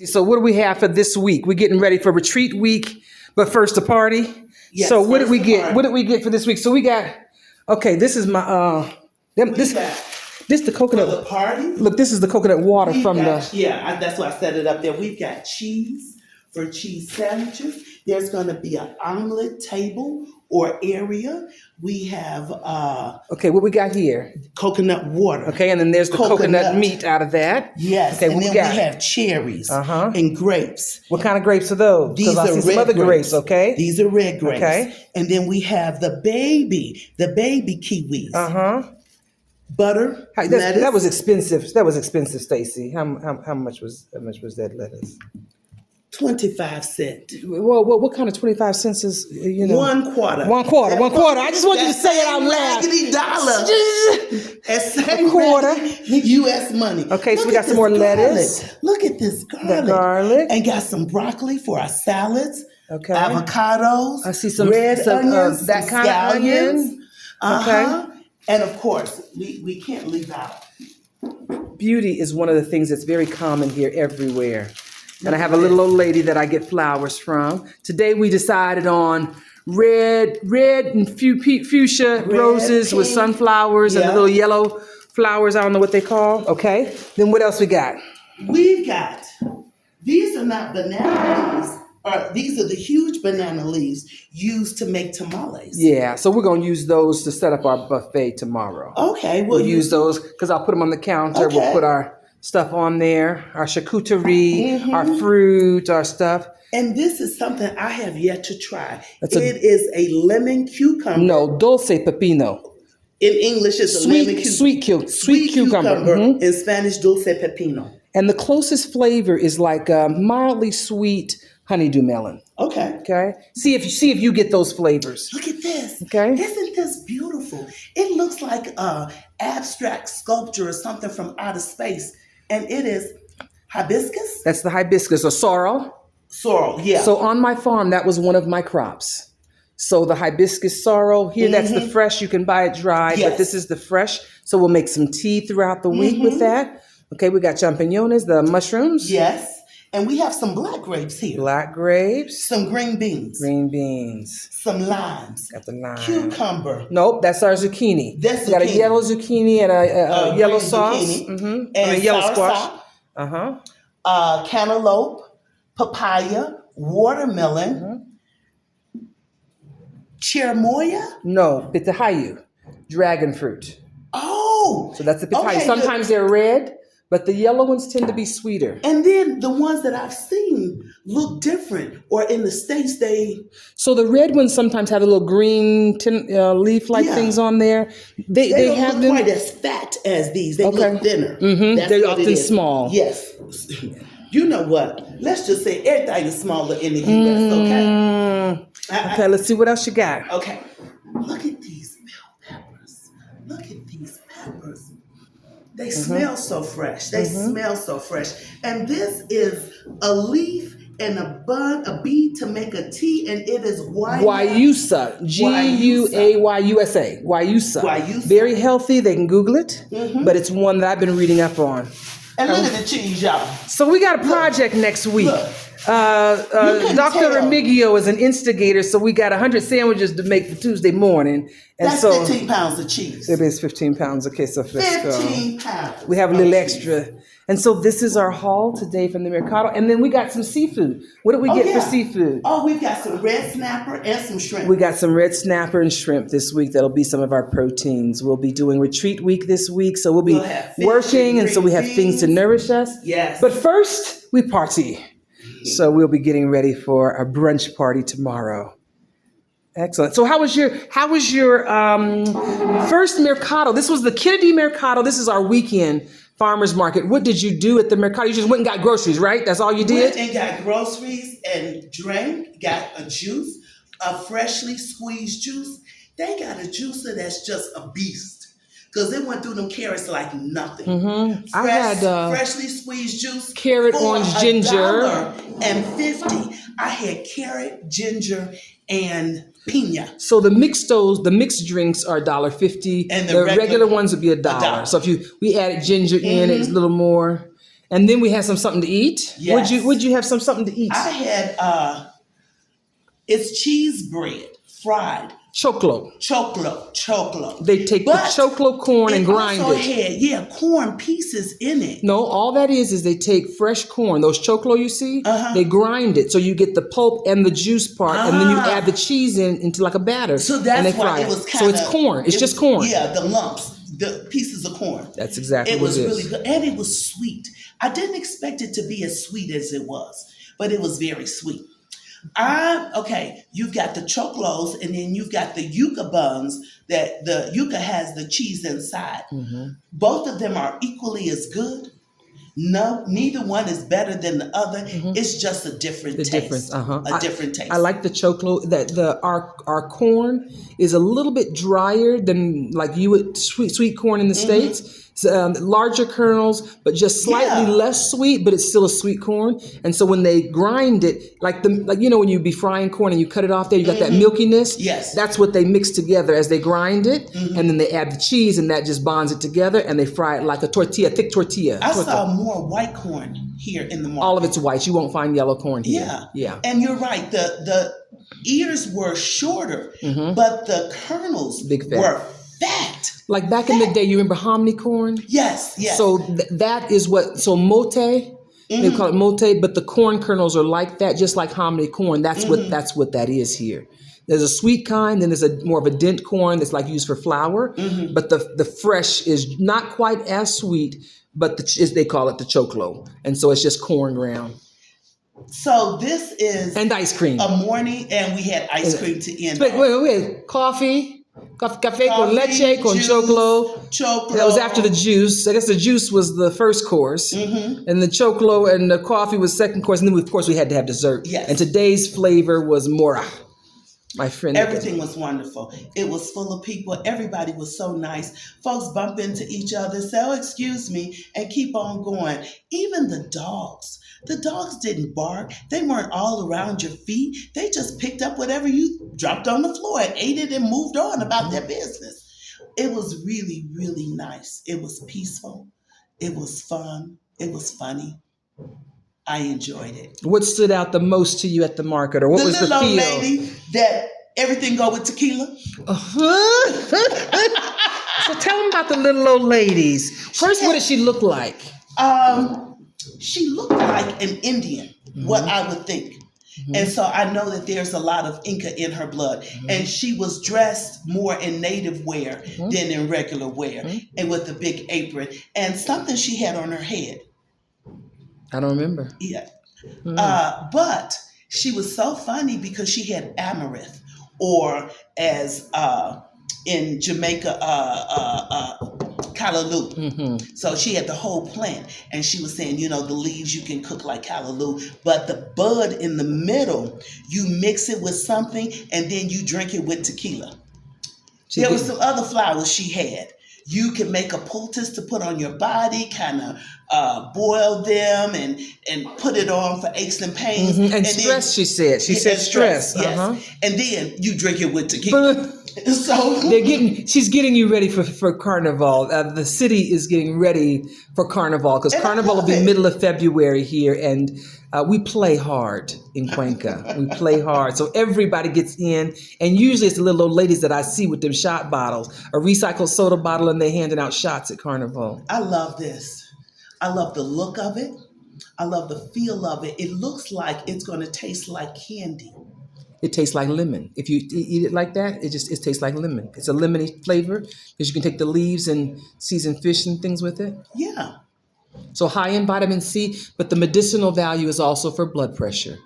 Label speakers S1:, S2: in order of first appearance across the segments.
S1: So what do we have for this week? We're getting ready for retreat week, but first a party.
S2: Yes,
S1: so what did we
S2: first a
S1: get?
S2: party.
S1: What did we get for this week? So we got, okay, this is my, this the coconut.
S2: For the party.
S1: Look, this is the coconut water
S2: We've
S1: from
S2: got,
S1: the.
S2: Yeah, that's why I set it up there. We've got cheese for cheese sandwiches. There's going to be an omelet table or area. We have
S1: Okay, what we got here?
S2: coconut water.
S1: Okay, and then there's the coconut meat out of that.
S2: Yes,
S1: Okay,
S2: and
S1: what
S2: then
S1: we got?
S2: we have cherries and grapes.
S1: What kind of grapes are those?
S2: These
S1: I
S2: are
S1: see
S2: red
S1: some other grapes.
S2: grapes.
S1: Okay.
S2: These are red grapes.
S1: Okay.
S2: And then we have the baby kiwis. Butter.
S1: That was expensive. That was expensive, Stacey. How much was that lettuce?
S2: 25 cents.
S1: Well, what kind of 25 cents is, you know?
S2: One quarter.
S1: One quarter. I just want you to say it out loud.
S2: $30. That same
S1: quarter.
S2: U.S. money.
S1: Okay, so
S2: Look
S1: we got
S2: at
S1: some more
S2: this
S1: lettuce.
S2: garlic. Look at this garlic.
S1: That garlic.
S2: And got some broccoli for our salads.
S1: Okay.
S2: Avocados.
S1: I see some
S2: red onions.
S1: that
S2: some
S1: kind of onion.
S2: Okay. And of course, we can't leave out.
S1: Beauty is one of the things that's very common here everywhere. And I have a little old lady that I get flowers from. Today we decided on red and fuchsia roses with sunflowers and the little yellow flowers. I don't know what they call. Okay. Then what else we got?
S2: We've got, these are not banana leaves. These are the huge banana leaves used to make tamales.
S1: Yeah, so we're going to use those to set up our buffet tomorrow.
S2: Okay.
S1: We'll use those because I'll put them on the counter.
S2: Okay.
S1: We'll put our stuff on there, our charcuterie, our fruit, our stuff.
S2: And this is something I have yet to try. It is a lemon cucumber.
S1: No, dulce pepino.
S2: In English, it's a lemon cucumber.
S1: Sweet cucumber.
S2: In Spanish, dulce pepino.
S1: And the closest flavor is like a mildly sweet honeydew melon.
S2: Okay.
S1: Okay. See if you get those flavors.
S2: Look at this.
S1: Okay.
S2: Isn't this beautiful? It looks like abstract sculpture or something from outer space. And it is hibiscus?
S1: That's the hibiscus or sorrel.
S2: Sorrel, yeah.
S1: So on my farm, that was one of my crops. So the hibiscus sorrel here, that's the fresh. You can buy it dried, but this is the fresh. So we'll make some tea throughout the week with that. Okay, we got champiñones, the mushrooms.
S2: Yes. And we have some black grapes here.
S1: Black grapes.
S2: Some green beans.
S1: Green beans.
S2: Some limes.
S1: Got the lime.
S2: Cucumber.
S1: Nope, that's our zucchini.
S2: That's
S1: we got a
S2: zucchini.
S1: yellow zucchini and a yellow sauce.
S2: And
S1: yellow
S2: soursop.
S1: squash.
S2: Cantaloupe, papaya, watermelon, cherimoya.
S1: No, pitahaya, dragon fruit.
S2: Oh.
S1: So that's the pitahaya.
S2: Okay,
S1: Sometimes they're red, but the yellow ones tend to be sweeter.
S2: And then the ones that I've seen look different, or in the States
S1: So the red ones sometimes have a little green leaf-like things on there. They
S2: don't
S1: have
S2: look
S1: them
S2: quite as fat as these. They look thinner. That's
S1: They're
S2: what it
S1: often
S2: is.
S1: small.
S2: Yes. You know what? Let's just say everything is smaller in the U.S., okay?
S1: Okay, let's see what else you got.
S2: Okay. Look at these bell peppers. Look at these peppers. They smell so fresh. They smell so fresh. And this is a leaf and a bead to make a tea, and it is
S1: Guayusa. Guayusa. Guayusa. Very healthy. They can Google it, but it's one that I've been reading up on.
S2: And look at the cheese, y'all.
S1: So we got a project next week. Dr.
S2: tell.
S1: Remigio is an instigator, so we got 100 sandwiches to make for Tuesday morning. And
S2: That's
S1: so
S2: 15 pounds of cheese.
S1: it is 15 pounds. Okay, so let's go.
S2: 15 pounds.
S1: We have a little extra. And so this is our haul today from the Mercado. And then we got some seafood. What did we get for seafood?
S2: Oh, we've got some red snapper and some shrimp.
S1: We got some red snapper and shrimp this week. That'll be some of our proteins. We'll be doing retreat week this week. So we'll be working. And so we have things to nourish us.
S2: Yes.
S1: But first, we party. So we'll be getting ready for a brunch party tomorrow. Excellent. So how was your first Mercado? This was the Kennedy Mercado. This is our weekend farmers market. What did you do at the Mercado? You just went and got groceries, right? That's all you did?
S2: Went and got groceries and drank, got a juice, a freshly squeezed juice. They got a juicer that's just a beast. Because they went through them carrots like nothing.
S1: I had
S2: freshly squeezed juice.
S1: Carrot, orange, ginger.
S2: $1.50. I had carrot, ginger, and piña.
S1: So the mixed drinks are $1.50.
S2: And
S1: the regular ones would be $1. So if we added ginger in, it's a little more. And then we had something to eat.
S2: Yes.
S1: Would you have something to eat?
S2: I had it's cheese bread, fried.
S1: Choclo.
S2: Choclo.
S1: They take the choclo corn and grind
S2: also
S1: it.
S2: had, corn pieces in it.
S1: No, all that is they take fresh corn. Those choclo you see, they grind it so you get the pulp and the juice part, and then you add the cheese into like a batter.
S2: So
S1: and
S2: that's
S1: they
S2: why
S1: fry
S2: it was kind
S1: So
S2: of.
S1: it's corn. It's just corn.
S2: Yeah, the lumps, the pieces of corn.
S1: That's exactly
S2: It
S1: what
S2: was
S1: it is.
S2: really good, and it was sweet. I didn't expect it to be as sweet as it was, but it was very sweet. Okay, you've got the choclos, and then you've got the yuca buns that the yuca has the cheese inside. Both of them are equally as good. No, neither one is better than the other. It's just a different taste.
S1: Difference,
S2: A different taste.
S1: I like the choclo. That our corn is a little bit drier than like you would sweet corn in the States. Larger kernels, but just slightly less sweet, but it's still a sweet corn. And so when they grind it, like when you be frying corn and you cut it off there, you got that milkiness.
S2: Yes.
S1: That's what they mix together as they grind it, and then they add the cheese, and that just bonds it together, and they fry it like a tortilla, thick tortilla.
S2: I saw more white corn here in the market.
S1: All of it's white. You won't find yellow corn here.
S2: Yeah. And you're right. The ears were shorter, but the kernels were fat.
S1: Like back in the day, you remember hominy corn?
S2: Yes.
S1: So that is mote, they call it mote, but the corn kernels are like that, just like hominy corn. That's what that is here. There's a sweet kind, then there's a more of a dent corn that's like used for flour, but the fresh is not quite as sweet, but they call it the choclo, and so it's just corn ground.
S2: So this is
S1: and ice cream.
S2: A morning, and we had ice cream to end.
S1: Wait, coffee. Café con leche, con choclo. That was after the juice. I guess the juice was the first course. And the choclo and the coffee was second course. And then, of course, we had to have dessert.
S2: Yes.
S1: And today's flavor was mora. My friend.
S2: Everything was wonderful. It was full of people. Everybody was so nice. Folks bump into each other, say, "Oh, excuse me," and keep on going. Even the dogs. The dogs didn't bark. They weren't all around your feet. They just picked up whatever you dropped on the floor and ate it and moved on about their business. It was really, really nice. It was peaceful. It was fun. It was funny. I enjoyed it.
S1: What stood out the most to you at the market, or what was the feel?
S2: The little old lady that everything go with tequila.
S1: So tell them about the little old ladies. First, what did she look like?
S2: She looked like an Indian, what I would think. And so I know that there's a lot of Inca in her blood. And she was dressed more in native wear than in regular wear, and with a big apron and something she had on her head.
S1: I don't remember.
S2: Yeah. But she was so funny because she had amaranth, or as in Jamaica, callaloo. So she had the whole plant, and she was saying, the leaves you can cook like callaloo, but the bud in the middle, you mix it with something, and then you drink it with tequila. There was some other flowers she had. You can make a poultice to put on your body, kind of boil them and put it on for aches and pains.
S1: And stress, then, she said. She said stress.
S2: Yes. And then you drink it with tequila. So
S1: she's getting you ready for Carnival. The city is getting ready for Carnival, because Carnival will be middle of February here, and we play hard in Cuenca. We play hard, so everybody gets in, and usually it's the little old ladies that I see with them shot bottles, a recycled soda bottle, and they're handing out shots at Carnival.
S2: I love this. I love the look of it. I love the feel of it. It looks like it's going to taste like candy.
S1: It tastes like lemon. If you eat it like that, it tastes like lemon. It's a lemony flavor because you can take the leaves and season fish and things with it.
S2: Yeah.
S1: So high in vitamin C, but the medicinal value is also for blood pressure.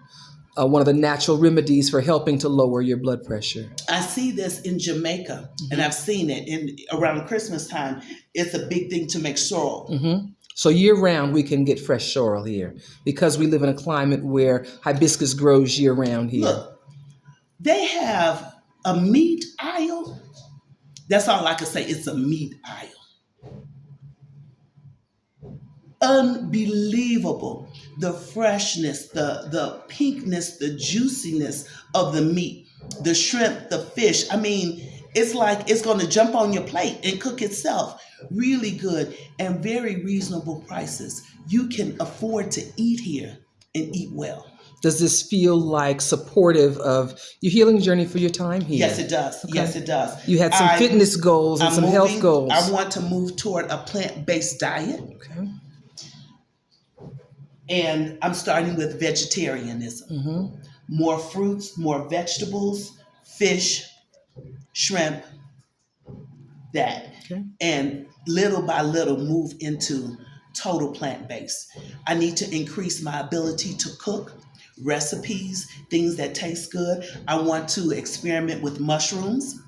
S1: One of the natural remedies for helping to lower your blood pressure.
S2: I see this in Jamaica, and I've seen it around Christmas time. It's a big thing to make sorrel.
S1: So year round, we can get fresh sorrel here because we live in a climate where hibiscus grows year round here.
S2: Look. They have a meat aisle. That's all I can say. It's a meat aisle. Unbelievable. The freshness, the pinkness, the juiciness of the meat, the shrimp, the fish. I mean, It's like it's going to jump on your plate and cook itself. Really good and very reasonable prices. You can afford to eat here and eat well.
S1: Does this feel like supportive of your healing journey for your time here?
S2: Yes, it does.
S1: Okay.
S2: Yes, it does.
S1: You had some fitness goals and some health goals.
S2: I want to move toward a plant-based diet.
S1: Okay.
S2: And I'm starting with vegetarianism.
S1: Mm-hmm.
S2: More fruits, more vegetables, fish, shrimp, that.
S1: Okay.
S2: And little by little move into total plant-based. I need to increase my ability to cook recipes, things that taste good. I want to experiment with mushrooms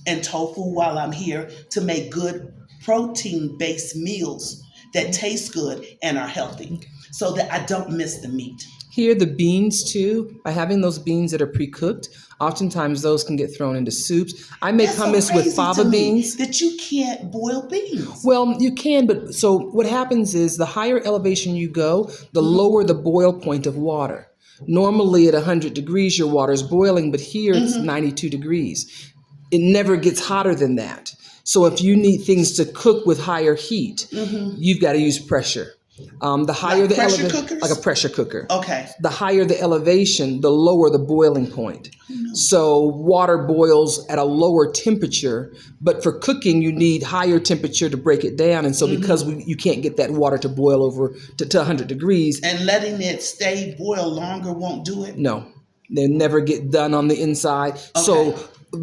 S2: and tofu while I'm here to make good protein-based meals that taste good and are healthy so that I don't miss the meat.
S1: Here, the beans too, by having those beans that are pre-cooked, oftentimes those can get thrown into soups. I make hummus with fava beans.
S2: That you can't boil beans.
S1: Well, you can, but so what happens is the higher elevation you go, the lower the boil point of water. Normally at 100 degrees, your water is boiling, but here it's 92 degrees. It never gets hotter than that. So if you need things to cook with higher heat, you've got to use pressure. The higher
S2: Like
S1: the
S2: pressure
S1: elevation,
S2: cookers?
S1: like a pressure cooker.
S2: Okay.
S1: The higher the elevation, the lower the boiling point. So water boils at a lower temperature, but for cooking, you need higher temperature to break it down. And so because you can't get that water to boil over to 100 degrees.
S2: And letting it stay boil longer won't do it?
S1: No, they never get done on the inside.
S2: Okay.
S1: So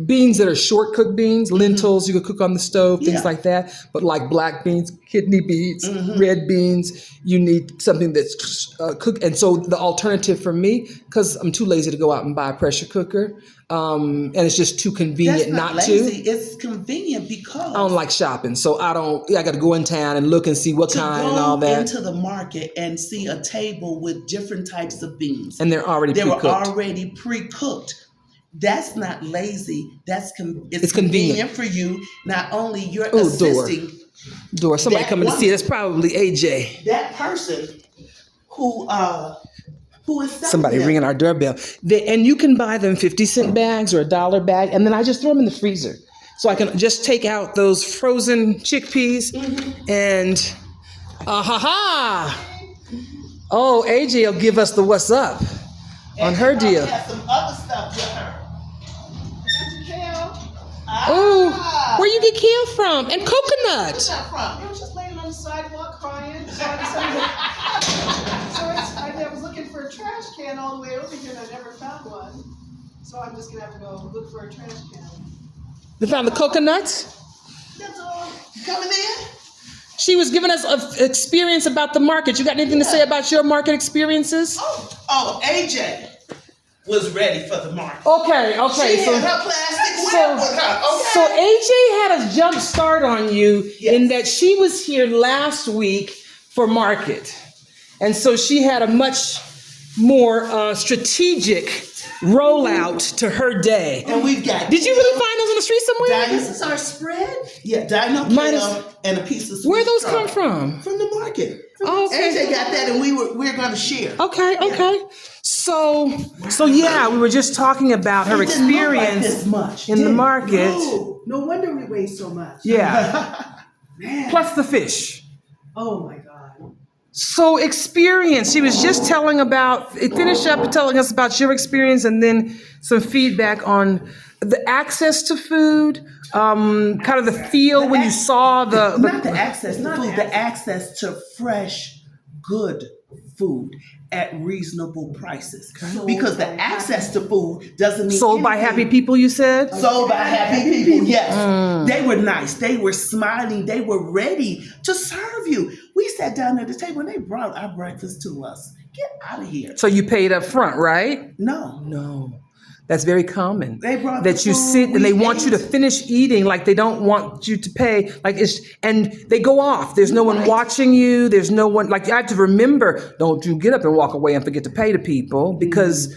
S1: beans that are short cooked beans, lentils, you could cook on the stove, things
S2: Yeah.
S1: like that. But like black beans, kidney beans, red beans, you need something that's cooked. And so the alternative for me, because I'm too lazy to go out and buy a pressure cooker, and it's just too convenient
S2: That's not
S1: not
S2: lazy.
S1: to.
S2: It's convenient because
S1: I don't like shopping, so I got to go in town and look and see what
S2: to
S1: kind and all
S2: go
S1: that.
S2: into the market and see a table with different types of beans.
S1: And they're already
S2: They were
S1: pre-cooked.
S2: already pre-cooked. That's not lazy. It's
S1: It's convenient.
S2: convenient for you. Not only you're
S1: Ooh,
S2: assisting
S1: Door. Somebody
S2: That
S1: coming to see
S2: woman-
S1: us. Probably AJ.
S2: that person who is selling
S1: Somebody
S2: them.
S1: ringing our doorbell. And you can buy them 50-cent bags or $1 bag, and then I just throw them in the freezer. So I can just take out those frozen chickpeas and oh, AJ will give us the what's up on
S2: And
S1: her
S2: she probably
S1: deal.
S2: has some other stuff with her.
S1: Oh, where you get kale from? And coconut.
S2: Where's that from?
S3: I was just laying on the sidewalk crying. So I was looking for a trash can all the way over here and I never found one. So I'm just gonna have to go look for a trash can.
S1: They found the coconuts.
S2: That's all. You coming in?
S1: She was giving us an experience about the market. You got anything to say about your market experiences?
S2: Oh, AJ was ready for the market.
S1: Okay.
S2: She
S1: So
S2: had her plastic wrap with her. Okay.
S1: So AJ had a jump start on you
S2: Yes.
S1: in that she was here last week for market. And so she had a much more strategic rollout to her day.
S2: And we've got.
S1: Did you really find those on the street somewhere?
S2: This
S3: is our spread?
S2: Yeah, dino
S1: Minus-
S2: kale and a piece of sweet
S1: Where those
S2: straw.
S1: come from?
S2: From the market.
S1: Oh, okay.
S2: AJ got that, and we're going to share.
S1: Okay. So yeah, we were just talking about her
S2: It didn't look like
S1: experience
S2: this much,
S1: in the
S2: did it?
S1: market.
S3: No wonder we weigh so much.
S1: Yeah.
S3: Man.
S1: Plus the fish.
S3: Oh my God.
S1: So experience. She was just finish up telling us about your experience and then some feedback on the access to food, kind of the feel when you saw
S2: Not the access to food, the access to fresh, good food at reasonable prices.
S3: Sold
S2: Because the
S3: by
S2: access to food doesn't mean
S1: sold by
S2: anything.
S1: happy people, you said?
S2: Sold by happy people, yes. They were nice. They were smiling. They were ready to serve you. We sat down at the table and they brought our breakfast to us. Get out of here.
S1: So you paid up front, right?
S2: No.
S1: No. That's very common.
S2: They brought the
S1: that you
S2: food,
S1: sit and they
S2: we
S1: want you to
S2: ate.
S1: finish eating, like they don't want you to pay, and they go off. There's no one
S2: Right.
S1: watching you. There's no one, like you have to remember, don't you get up and walk away and forget to pay the people because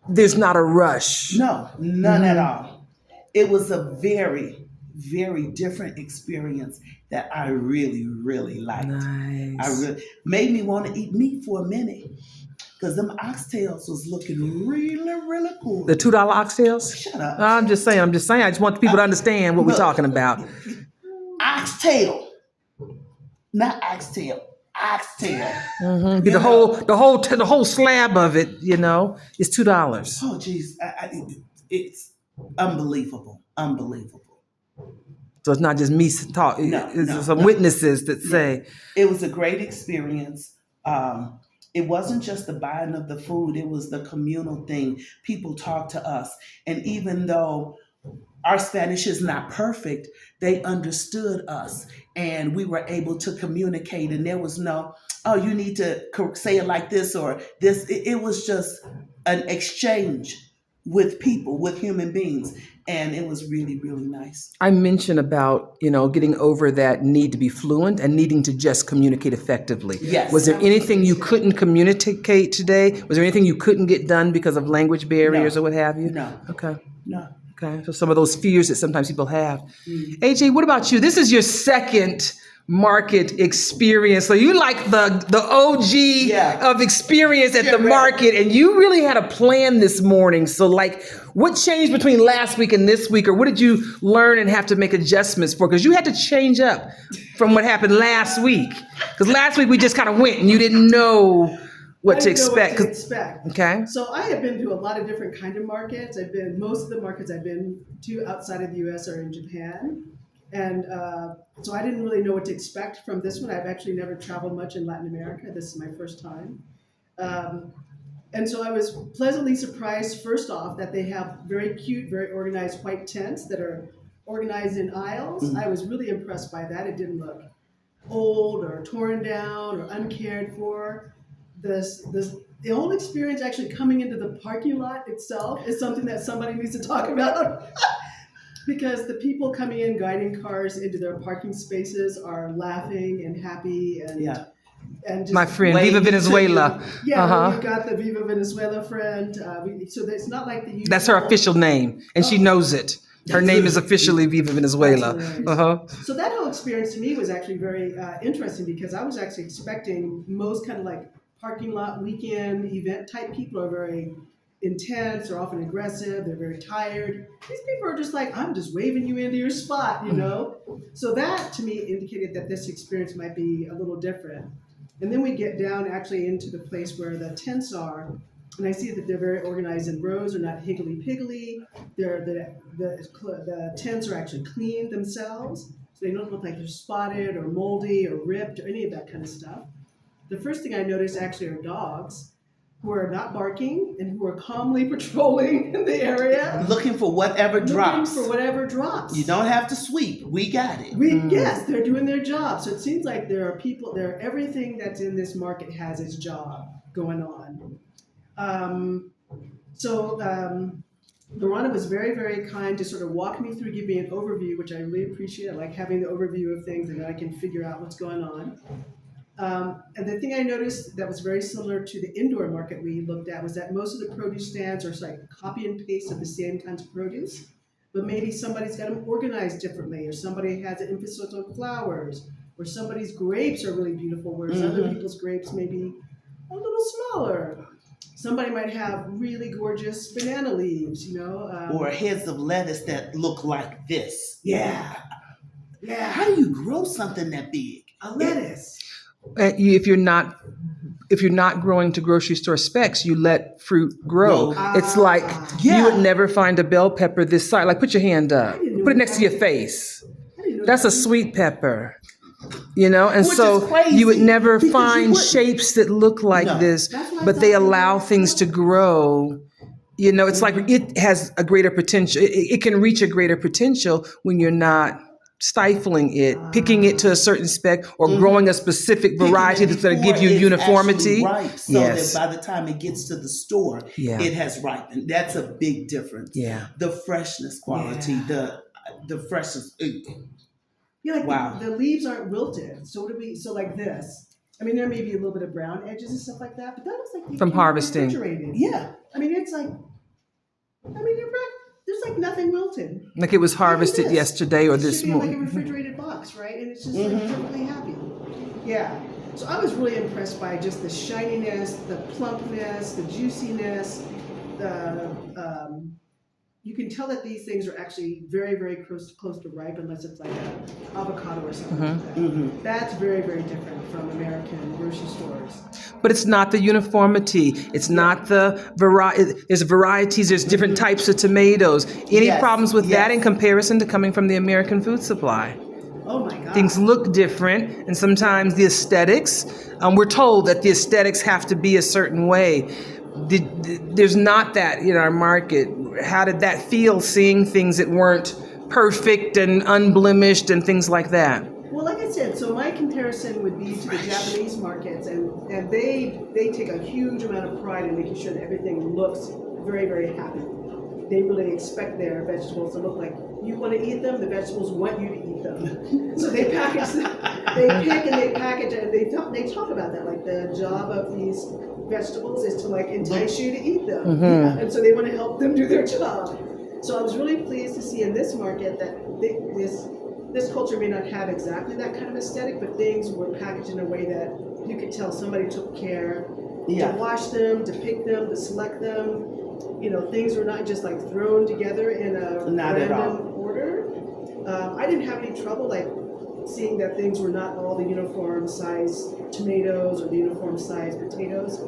S1: there's not a rush.
S2: No, none at all. It was a very, very different experience that I really, really liked.
S1: Nice.
S2: Made me want to eat meat for a minute. because them oxtails was looking really, really cool.
S1: The $2 oxtails?
S2: Shut up.
S1: I'm just saying. I just want people to understand what we're
S2: Look.
S1: talking about.
S2: Oxtail. Not oxtail. Oxtail.
S1: Mm-hmm.
S2: You
S1: The whole slab of it, is $2.
S2: Oh, geez. It's unbelievable. Unbelievable.
S1: So it's not just me talk. It's some witnesses that say.
S2: It was a great experience. It wasn't just the buying of the food, it was the communal thing. People talked to us. And even though our Spanish is not perfect, they understood us. And we were able to communicate. And there was no, oh, you need to say it like this or this. It was just an exchange with people, with human beings. And it was really, really nice.
S1: I mentioned about, getting over that need to be fluent and needing to just communicate effectively.
S2: Yes.
S1: Was there anything you couldn't communicate today? Was there anything you couldn't get done because of language barriers or what have you?
S2: No.
S1: Okay.
S2: No.
S1: Okay. So some of those fears that sometimes people have. AJ, what about you? This is your second market experience. So you like the OG of experience at the market, and you really had a plan this morning. So what changed between last week and this week, or what did you learn and have to make adjustments for? Because you had to change up from what happened last week. Because last week we just kind of went and you didn't know what to expect. Okay.
S3: So I have been to a lot of different kind of markets. Most of the markets I've been to outside of the U.S. are in Japan. And so I didn't really know what to expect from this one. I've actually never traveled much in Latin America. This is my first time. And so I was pleasantly surprised, first off, that they have very cute, very organized white tents that are organized in aisles. Mm-hmm. I was really impressed by that. It didn't look old or torn down or uncared for. The whole experience actually coming into the parking lot itself is something that somebody needs to talk about. Because the people coming in, guiding cars into their parking spaces are laughing and happy and just
S1: my friend, Viva Venezuela.
S3: Yeah, we've got the Viva Venezuela friend. So it's not like the usual.
S1: That's her official name, and she knows it. Her name is officially Viva Venezuela.
S3: Right. So that whole experience to me was actually very interesting because I was actually expecting most kind of like parking lot weekend event type people are very intense, they're often aggressive, they're very tired. These people are just like, I'm just waving you into your spot, So that to me indicated that this experience might be a little different. And then we get down actually into the place where the tents are, and I see that they're very organized in rows, they're not higgly-piggly, the tents are actually clean themselves, so they don't look like they're spotted or moldy or ripped or any of that kind of stuff. The first thing I noticed actually are dogs, who are not barking and who are calmly patrolling in the area.
S2: Looking for whatever drops. You don't have to sweep. We got it.
S3: Yes, they're doing their job. So it seems like everything that's in this market has its job going on. Lorana was very, very kind to sort of walk me through, give me an overview, which I really appreciate. I like having the overview of things and then I can figure out what's going on. And the thing I noticed that was very similar to the indoor market we looked at was that most of the produce stands are like copy and paste of the same kinds of produce, but maybe somebody's got them organized differently, or somebody has an emphasis on flowers, or somebody's grapes are really beautiful, whereas other people's grapes may be a little smaller. Somebody might have really gorgeous banana leaves,
S2: or heads of lettuce that look like this.
S3: Yeah.
S2: How do you grow something that big?
S3: A lettuce.
S1: If you're not growing to grocery store specs, you let fruit grow. It's like you would never find a bell pepper this size. Like, put your hand up. Put it next to your face. That's a sweet pepper. And
S2: which
S1: so you would never find shapes that look like this, but they allow things to grow. It's like it has a greater potential. It can reach a greater potential when you're not stifling it, picking it to a certain spec, or growing a specific variety that's going to give you uniformity.
S2: Ripe, so that by the time it gets to the store, it has ripened. That's a big difference.
S1: Yeah.
S2: The freshness quality, the freshness.
S3: Wow. The leaves aren't wilted. So like this. I mean, there may be a little bit of brown edges and stuff like that, but that looks like
S1: from harvesting.
S3: Refrigerated. Yeah. I mean, it's like, there's like nothing wilted.
S1: Like it was harvested yesterday or this morning.
S3: Like a refrigerated box, right? And it's just like perfectly happy. Yeah. So I was really impressed by just the shininess, the plumpness, the juiciness, the you can tell that these things are actually very, very close to ripe, unless it's like an avocado or something like that. That's very, very different from American grocery stores.
S1: But it's not the uniformity. It's not the variety. There's varieties. There's different types of tomatoes. Any
S2: Yes,
S1: problems with that
S2: yes.
S1: in comparison to coming from the American food supply?
S3: Oh my God.
S1: Things look different, and sometimes the aesthetics. We're told that the aesthetics have to be a certain way. There's not that in our market. How did that feel, seeing things that weren't perfect and unblemished and things like that?
S3: Well, like I said, so my comparison would be to the Japanese markets, and they take a huge amount of pride in making sure that everything looks very, very happy. They really expect their vegetables to look like you want to eat them. The vegetables want you to eat them. So they package them. They pick and they package it, and they talk about that. Like the job of these vegetables is to like entice you to eat them, and so they want to help them do their job. So I was really pleased to see in this market that this culture may not have exactly that kind of aesthetic, but things were packaged in a way that you could tell somebody took care to wash them, to pick them, to select them. You know, things were not just like thrown together in a random order. I didn't have any trouble like seeing that things were not all the uniform size tomatoes or the uniform size potatoes.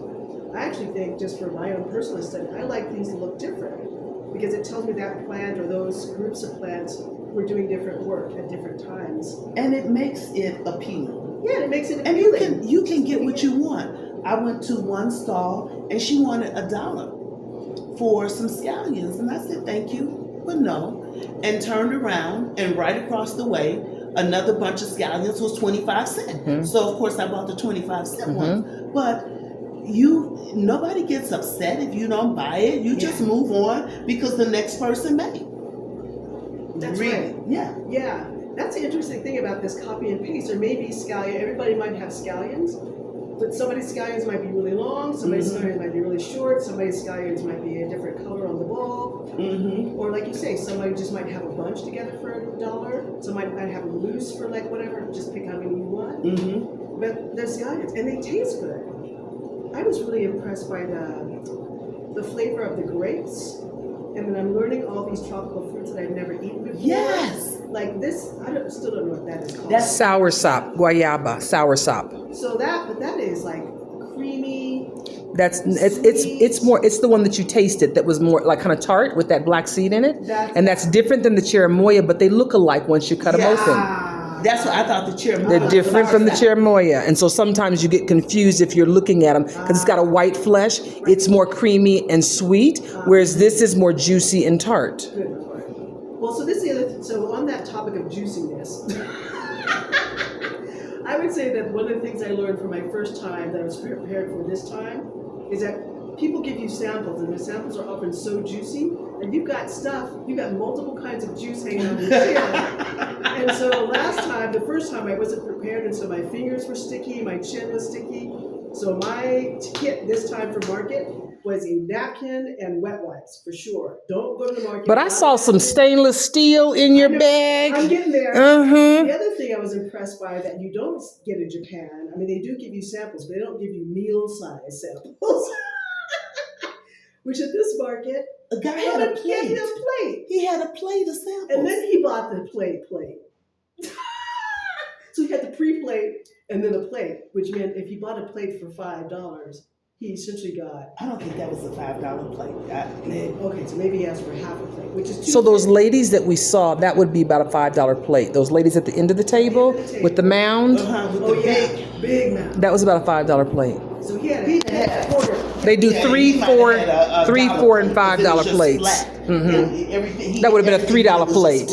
S3: I actually think, just for my own personal aesthetic, I like things to look different because it tells me that plant or those groups of plants were doing different work at different times.
S2: And it makes it appealing.
S3: Yeah, it makes it
S2: And
S3: appealing.
S2: you can get what you want. I went to one stall and she wanted $1 for some scallions, and I said thank you, but no, and turned around, and right across the way another bunch of scallions was 25 cents. So of course I bought the 25-cent ones. But nobody gets upset if you don't buy it. You just move on because the next person may.
S3: That's
S2: Really?
S3: right.
S2: Yeah.
S3: Yeah, that's the interesting thing about this copy and paste. There may be scallion. Everybody might have scallions, but somebody's scallions might be really long. Somebody's scallions might be really short. Somebody's scallions might be a different color on the ball. Or like you say, somebody just might have a bunch together for $1. Somebody might have them loose for like whatever. Just pick how many you want. But they're scallions, and they taste good. I was really impressed by the flavor of the grapes. And then I'm learning all these tropical fruits that I've never eaten before.
S2: Yes.
S3: Like this, still don't know what that is called.
S2: That's
S1: Soursop, guayaba, soursop.
S3: So that is like creamy.
S1: It's the one that you tasted that was more like kind of tart with that black seed in it. That's different than the cherimoya, but they look alike once you cut them open.
S2: That's what I thought the cherimoya.
S1: They're different from the cherimoya, and so sometimes you get confused if you're looking at them because it's got a white flesh. It's more creamy and sweet, whereas this is more juicy and tart.
S3: Good. Well, so this is the other. So on that topic of juiciness, I would say that one of the things I learned from my first time that I was prepared for this time is that people give you samples, and the samples are often so juicy, and you've got multiple kinds of juice hanging on your chin. And so the first time I wasn't prepared, and so my fingers were sticky, my chin was sticky. So my kit this time for market was a napkin and wet wipes, for sure. Don't go to the market.
S1: But I saw some stainless steel in your bag.
S3: I'm getting there. The other thing I was impressed by that you don't get in Japan, I mean, they do give you samples, but they don't give you meal-size samples. Which at this market,
S2: a guy had a plate. He had a plate of samples.
S3: And then he bought the plate. So he had the pre-plate and then a plate, which meant if he bought a plate for $5, he essentially got...
S2: I don't think that was a $5 plate.
S3: Okay, so maybe he asked for half a plate, which is...
S1: So those ladies that we saw, that would be about a $5 plate. Those ladies at the end of the table with the mound.
S2: Big mound.
S1: That was about a $5 plate.
S3: So he had a quarter.
S1: They do $3, $4, and $5 plates. That would have been a $3 plate.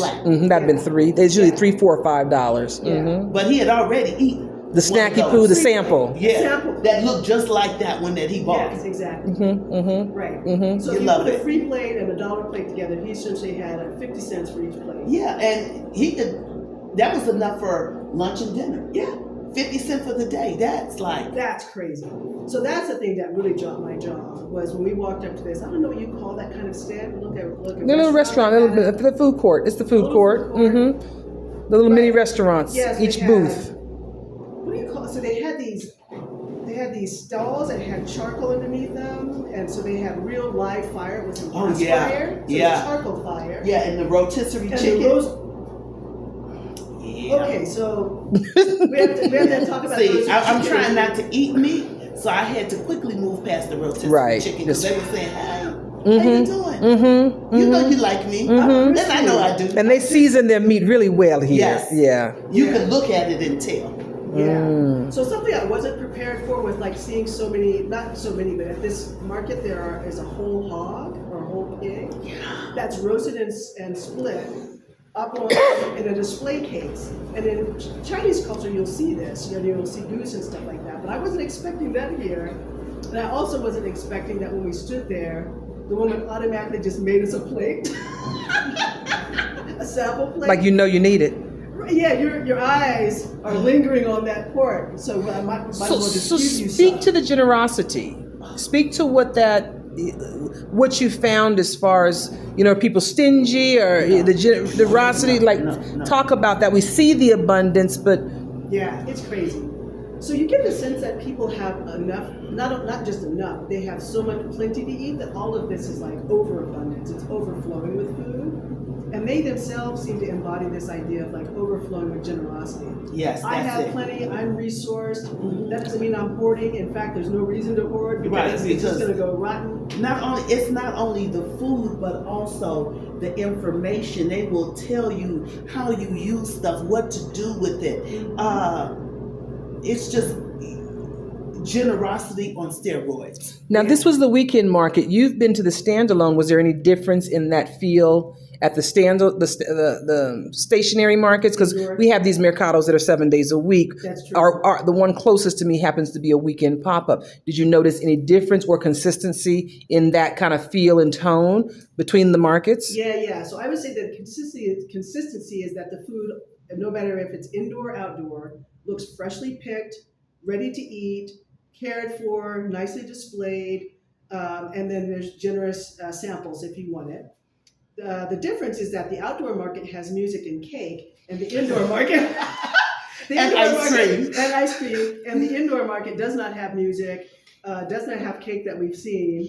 S1: That'd have been $3. There's usually $3, $4, or $5.
S2: But he had already eaten
S1: the snacky food, the sample.
S2: That looked just like that one that he bought.
S3: Yes, exactly. Right. So if you put a free plate and a $1 plate together, he essentially had 50 cents for each plate.
S2: Yeah, and that was enough for lunch and dinner. Yeah. 50 cents for the day. That's
S3: crazy. So that's the thing that really dropped my jaw was when we walked up to this. I don't know what you call that kind of stand. Look at
S1: the little restaurant, the food court. It's the food court. The little mini restaurants.
S3: Yes,
S1: each booth.
S3: What do you call it? So they had these these stalls that had charcoal underneath them, and so they had real live fire. It was a gas
S2: yeah.
S3: fire, so
S2: Yeah.
S3: it's charcoal fire.
S2: Yeah, and the rotisserie
S3: And
S2: chicken.
S3: the roast.
S2: Yeah.
S3: Okay, so we have to talk about.
S2: See,
S3: roasted
S2: I'm
S3: chicken.
S2: trying not to eat meat, so I had to quickly move past the rotisserie
S1: Right.
S2: chicken because they were saying, "Hey, how
S1: Mm-hmm.
S2: you doing?
S1: Mm-hmm.
S2: You know you like me,
S1: Mhm.
S2: and I know I do."
S1: And they season their meat really well here.
S2: Yes.
S1: Yeah.
S2: You can look at it and tell.
S3: Yeah. So something I wasn't prepared for was like seeing so many, not so many, but at this market is a whole hog or a whole pig that's roasted and split up on in a display case. And in Chinese culture, you'll see this. You'll see goose and stuff like that. But I wasn't expecting that here. And I also wasn't expecting that when we stood there, the woman automatically just made us a plate, a sample plate.
S1: Like you need it.
S3: Yeah, your eyes are lingering on that pork, so I might as well just
S1: So
S3: give you
S1: speak
S3: some.
S1: to the generosity. Speak to what you found as far as, are people stingy or the generosity?
S2: No.
S1: Talk about that. We see the abundance, but
S3: Yeah, it's crazy. So you get the sense that people have enough, not just enough, they have so much plenty to eat that all of this is like overabundance. It's overflowing with food. And they themselves seem to embody this idea of like overflowing with generosity.
S2: Yes,
S3: I
S2: that's
S3: have
S2: it.
S3: plenty, I'm resourced. That doesn't mean I'm hoarding. In fact, there's no reason to hoard because
S2: Right,
S3: it's just
S2: because
S3: gonna go rotten.
S2: It's not only the food, but also the information. They will tell you how you use stuff, what to do with it. It's just generosity on steroids.
S1: now this was the weekend market. You've been to the standalone. Was there any difference in that feel at the the stationary markets? Because we have these mercados that are 7 days a week.
S3: That's true.
S1: The one closest to me happens to be a weekend pop-up. Did you notice any difference or consistency in that kind of feel and tone between the markets?
S3: Yeah. So I would say that consistency is that the food, no matter if it's indoor or outdoor, looks freshly picked, ready to eat, cared for, nicely displayed, and then there's generous samples if you want it. The difference is that the outdoor market has music and cake, and the indoor market
S2: And ice cream.
S3: and the indoor market does not have music, does not have cake that we've seen.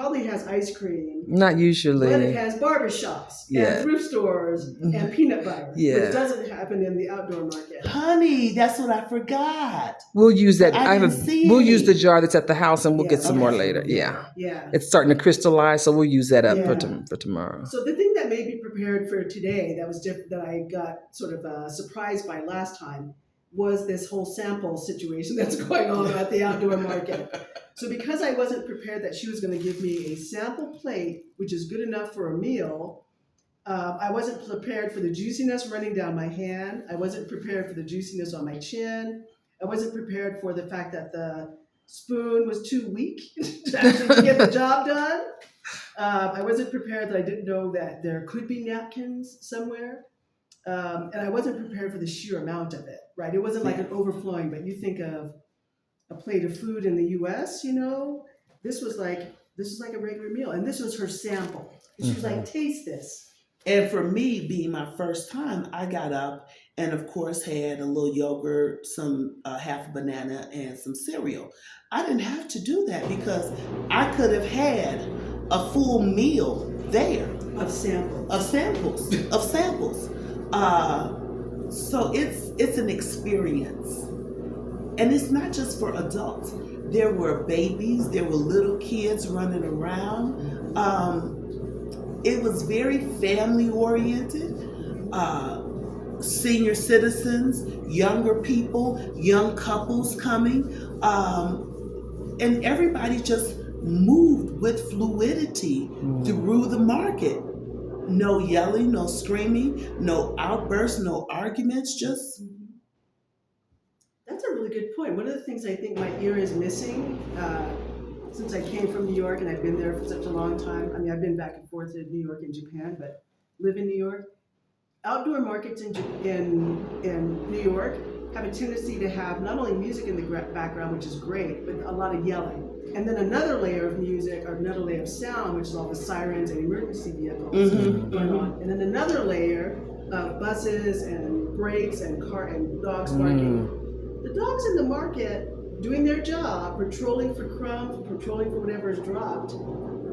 S3: Probably has ice cream,
S1: Not usually.
S3: but it has barbershops and thrift stores and peanut butter, which doesn't happen in the outdoor market.
S2: Honey, that's what I forgot.
S1: We'll use that. We'll
S2: any.
S1: use the jar that's at the house, and we'll get some
S3: okay.
S1: more later. Yeah.
S3: Yeah.
S1: It's starting to crystallize, so we'll use that up
S3: Yeah.
S1: for tomorrow.
S3: So the thing that made me prepared for today that was different, that I got sort of surprised by last time, was this whole sample situation that's going on at the outdoor market. So because I wasn't prepared that she was going to give me a sample plate, which is good enough for a meal, I wasn't prepared for the juiciness running down my hand. I wasn't prepared for the juiciness on my chin. I wasn't prepared for the fact that the spoon was too weak to actually get the job done. I wasn't prepared that I didn't know that there could be napkins somewhere. And I wasn't prepared for the sheer amount of it, right? It wasn't like an overflowing, but you think of a plate of food in the US, this was like a regular meal. And this was her sample. And she was like, taste this.
S2: And for me, being my first time, I got up and, of course, had a little yogurt, some half a banana, and some cereal. I didn't have to do that because I could have had a full meal there
S3: Of samples.
S2: So it's an experience, and it's not just for adults. There were babies, there were little kids running around. It was very family oriented. Senior citizens, younger people, young couples coming, and everybody just moved with fluidity through the market. No yelling, no screaming, no outbursts, no arguments, just...
S3: That's a really good point. One of the things I think my ear is missing, since I came from New York and I've been there for such a long time. I mean, I've been back and forth to New York and Japan, but live in New York. Outdoor markets in New York have a tendency to have not only music in the background, which is great, but a lot of yelling. And then another layer of music, or another layer of sound, which is all the sirens and emergency vehicles going on. And then another layer of buses and brakes and dogs barking. The dogs in the market doing their job, patrolling for crumbs, patrolling for whatever is dropped,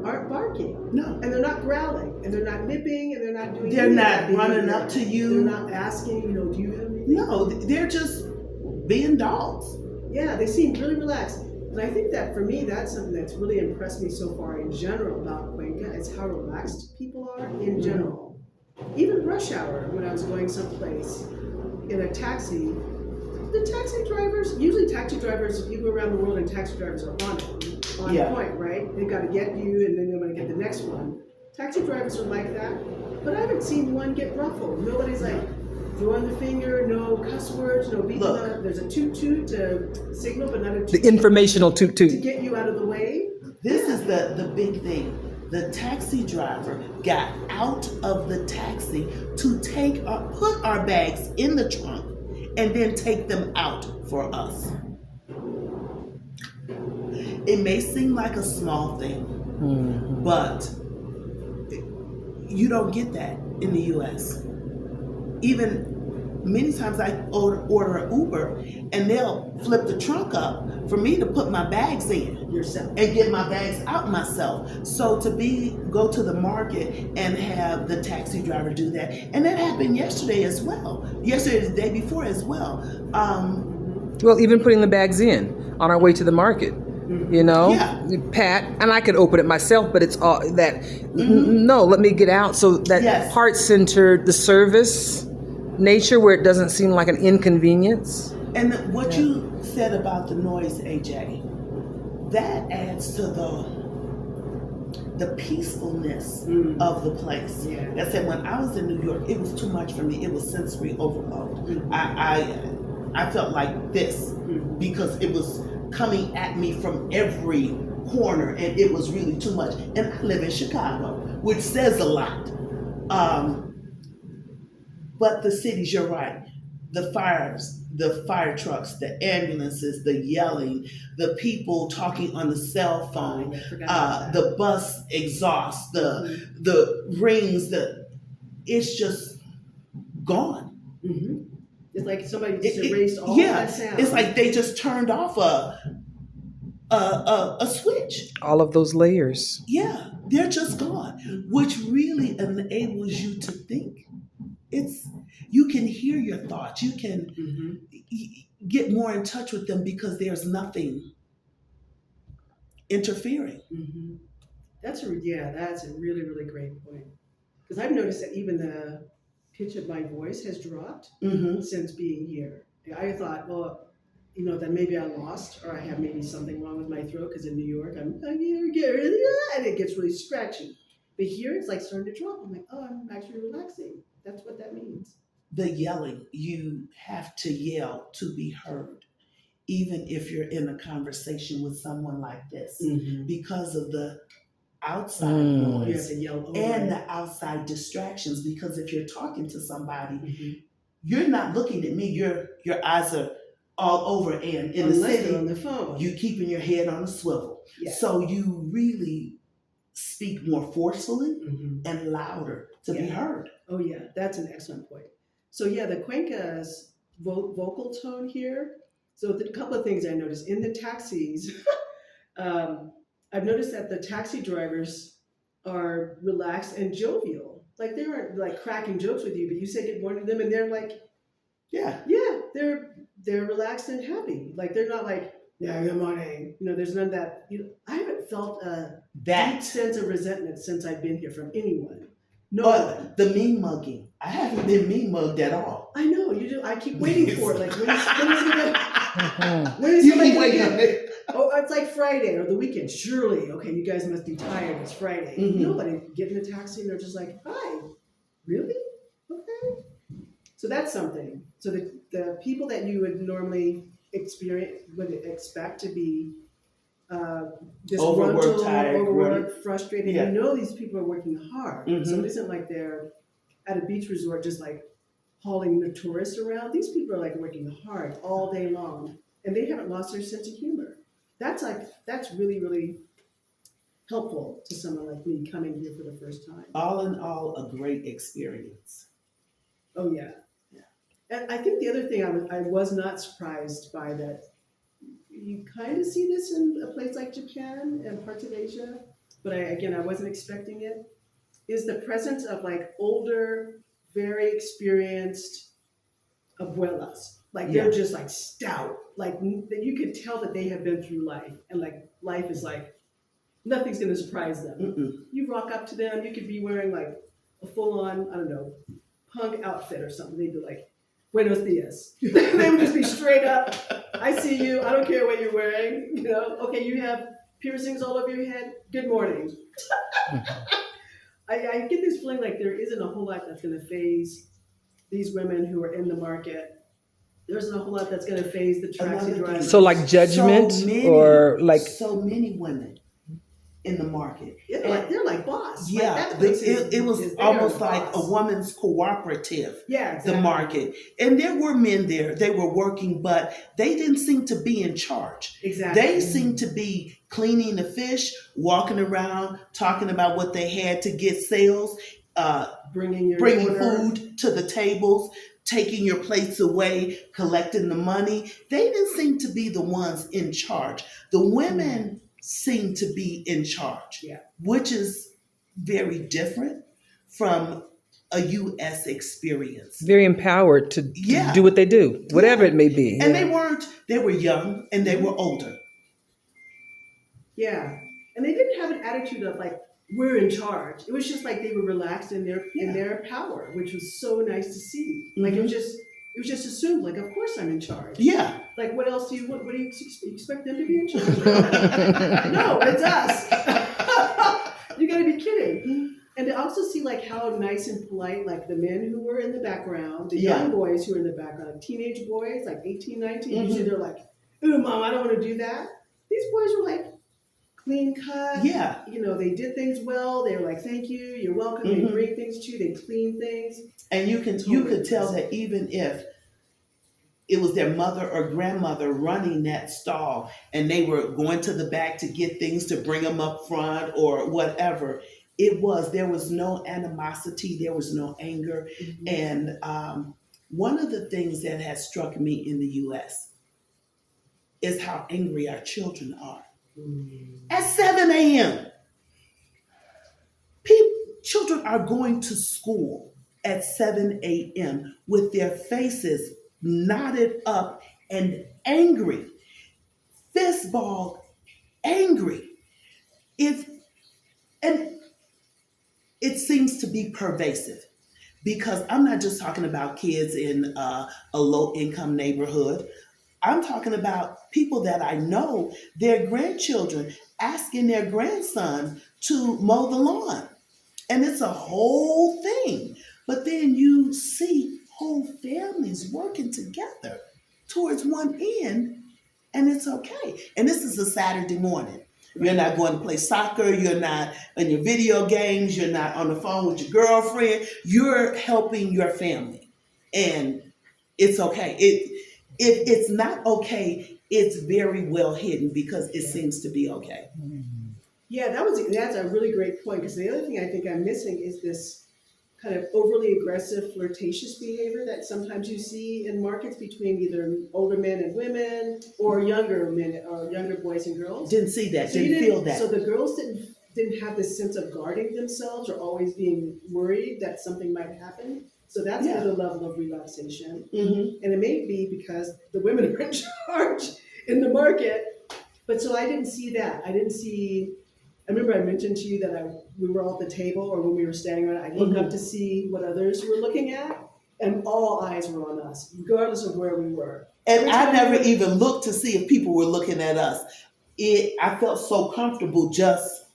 S3: aren't barking.
S2: No.
S3: And they're not growling, and they're not nipping, and they're not doing
S2: They're
S3: any of
S2: not
S3: that
S2: running
S3: behavior.
S2: up to you.
S3: They're not asking, do you have anything?
S2: No, they're just being dogs.
S3: Yeah, they seem really relaxed. And I think that for me, that's something that's really impressed me so far in general about Cuenca is how relaxed people are in general. Even rush hour, when I was going someplace in a taxi, the taxi drivers, usually taxi drivers, you go around the world and taxi drivers are on
S2: Yeah.
S3: point, right? They've got to get you and then they're going to get the next one. Taxi drivers are like that, but I haven't seen one get ruffled. Nobody's like throwing the finger, no cuss words, no beating up. There's a toot toot to signal, but not a toot
S1: The informational toot
S3: to
S1: toot.
S3: get you out of the way.
S2: This is the big thing. The taxi driver got out of the taxi to put our bags in the trunk and then take them out for us. It may seem like a small thing, but you don't get that in the US. Even many times I order an Uber and they'll flip the trunk up for me to put my bags in
S3: Yourself.
S2: and get my bags out myself. So to go to the market and have the taxi driver do that, and that happened yesterday as well. Yesterday, the day before as well.
S1: Well, even putting the bags in on our way to the market.
S2: Yeah.
S1: Pat, and I could open it myself, but it's all that, no, let me get out. So that
S2: Yes.
S1: heart-centered, the service nature where it doesn't seem like an inconvenience.
S2: And what you said about the noise, AJ, that adds to the peacefulness of the place.
S3: Yeah.
S2: I said when I was in New York, it was too much for me. It was sensory overload. I felt like this because it was coming at me from every corner, and it was really too much. And I live in Chicago, which says a lot. But the cities, you're right. The fire trucks, the ambulances, the yelling, the people talking on the cell phone,
S3: I forgot about that.
S2: the bus exhaust, the rings, it's just gone.
S3: Mm-hmm. It's like somebody just erased all
S2: Yeah,
S3: that sound.
S2: it's like they just turned off a switch.
S1: All of those layers.
S2: Yeah, they're just gone, which really enables you to think. You can hear your thoughts. You can get more in touch with them because there's nothing interfering.
S3: Mm-hmm. That's a really, really great point. Because I've noticed that even the pitch of my voice has dropped since being here. I thought, well, that maybe I lost or I have maybe something wrong with my throat because in New York and it gets really scratchy. But here it's like starting to drop. I'm like, oh, I'm actually relaxing. That's what that means.
S2: The yelling, you have to yell to be heard, even if you're in a conversation with someone like this, because of the outside
S3: You have
S2: noise
S3: to yell over
S2: and
S3: it.
S2: the outside distractions. Because if you're talking to somebody, you're not looking at me. Your eyes are all over, and in the
S3: Unless
S2: city,
S3: they're on the phone.
S2: you keeping your head on a swivel.
S3: Yeah.
S2: So you really speak more forcefully and louder to be heard.
S3: Oh yeah, that's an excellent point. So yeah, the Cuenca's vocal tone here. So a couple of things I noticed in the taxis. I've noticed that the taxi drivers are relaxed and jovial. Like they aren't like cracking jokes with you, but you say good morning to them, and they're like,
S2: yeah,
S3: they're relaxed and happy. Like they're not like, yeah, good morning. There's none of that. I haven't felt a deep sense of resentment since I've been here from anyone. No one.
S2: The mean mugging. I haven't been mean mugged at all.
S3: I know you do. I keep waiting for it. Like when is
S2: You
S3: somebody
S2: keep waiting
S3: gonna
S2: on
S3: get-
S2: it.
S3: Oh, it's like Friday or the weekend. Surely, okay, you guys must be tired. It's Friday. Nobody get in the taxi and they're just like, "Hi, really? Okay." So that's something. So the people that you would normally expect to be disgruntled,
S2: Overworked, tired,
S3: overworked, frustrated.
S2: Yeah.
S3: These people are working hard. So it isn't like they're at a beach resort just like hauling the tourists around. These people are like working hard all day long, and they haven't lost their sense of humor. That's really, really helpful to someone like me coming here for the first time.
S2: All in all, a great experience.
S3: Oh yeah. And I think the other thing I was not surprised by that you kind of see this in a place like Japan and parts of Asia, but I wasn't expecting it, is the presence of like older, very experienced abuelas. Like they're just like stout, like you could tell that they have been through life, and like life is like nothing's gonna surprise them.
S2: Mm-mm.
S3: You rock up to them, you could be wearing like a full-on, I don't know, punk outfit or something. They'd be like, "Buenos dias." They would just be straight up. I see you. I don't care what you're wearing. You know, okay, you have piercings all over your head. Good morning. I get this feeling like there isn't a whole lot that's going to phase these women who are in the market. There isn't a whole lot that's going to phase the taxi drivers.
S1: So like judgment or like
S2: so many women in the market.
S3: Yeah, they're like boss.
S2: Yeah,
S3: like that place
S2: it was
S3: is
S2: almost
S3: like
S2: like a woman's cooperative.
S3: Yeah, exactly.
S2: The market, and there were men there. They were working, but they didn't seem to be in charge.
S3: Exactly.
S2: They seemed to be cleaning the fish, walking around, talking about what they had to get sales,
S3: bringing
S2: food to the tables, taking your plates away, collecting the money. They didn't seem to be the ones in charge. The women seem to be in charge, which is very different from a U.S. experience.
S1: Very empowered to do what they do, whatever it may be.
S2: And they were young and they were older.
S3: Yeah. And they didn't have an attitude of like, we're in charge. It was just like they were relaxed in their power, which was so nice to see. Like it was just assumed, like, of course I'm in charge.
S2: Yeah.
S3: Like, what else do you want? What do you expect them to be in charge of? No, it's us. You gotta be kidding. And to also see like how nice and polite, like the men who were in the background, the young boys who were in the background, like teenage boys, like 18, 19, usually they're like, "Ooh, mom, I don't want to do that." These boys were like clean cut.
S2: Yeah.
S3: You know, they did things well. They were like, "Thank you, you're welcome." They bring things to you, they clean things.
S2: And you could tell that even if it was their mother or grandmother running that stall and they were going to the back to get things to bring them up front or whatever, there was no animosity, there was no anger. And one of the things that has struck me in the U.S. is how angry our children are. At 7 a.m., children are going to school at 7 a.m. with their faces knotted up and angry, fistball angry. And it seems to be pervasive, because I'm not just talking about kids in a low-income neighborhood. I'm talking about people that I know, their grandchildren asking their grandson to mow the lawn. And it's a whole thing. But then you see whole families working together towards one end, and it's okay. And this is a Saturday morning. You're not going to play soccer. You're not in your video games. You're not on the phone with your girlfriend. You're helping your family. And it's okay. If it's not okay, it's very well hidden because it seems to be okay.
S3: Yeah, that's a really great point, because the other thing I think I'm missing is this kind of overly aggressive, flirtatious behavior that sometimes you see in markets between either older men and women or younger men or younger boys and girls.
S2: Didn't see that,
S3: So
S2: didn't feel that.
S3: So the girls didn't have this sense of guarding themselves or always being worried that something might happen. So that's another level of relaxation. And it may be because the women are in charge in the market. But so I didn't see that. I remember I mentioned to you that we were all at the table, or when we were standing around, I looked up to see what others were looking at, and all eyes were on us, regardless of where we were.
S2: And I never even looked to see if people were looking at us. I felt so comfortable just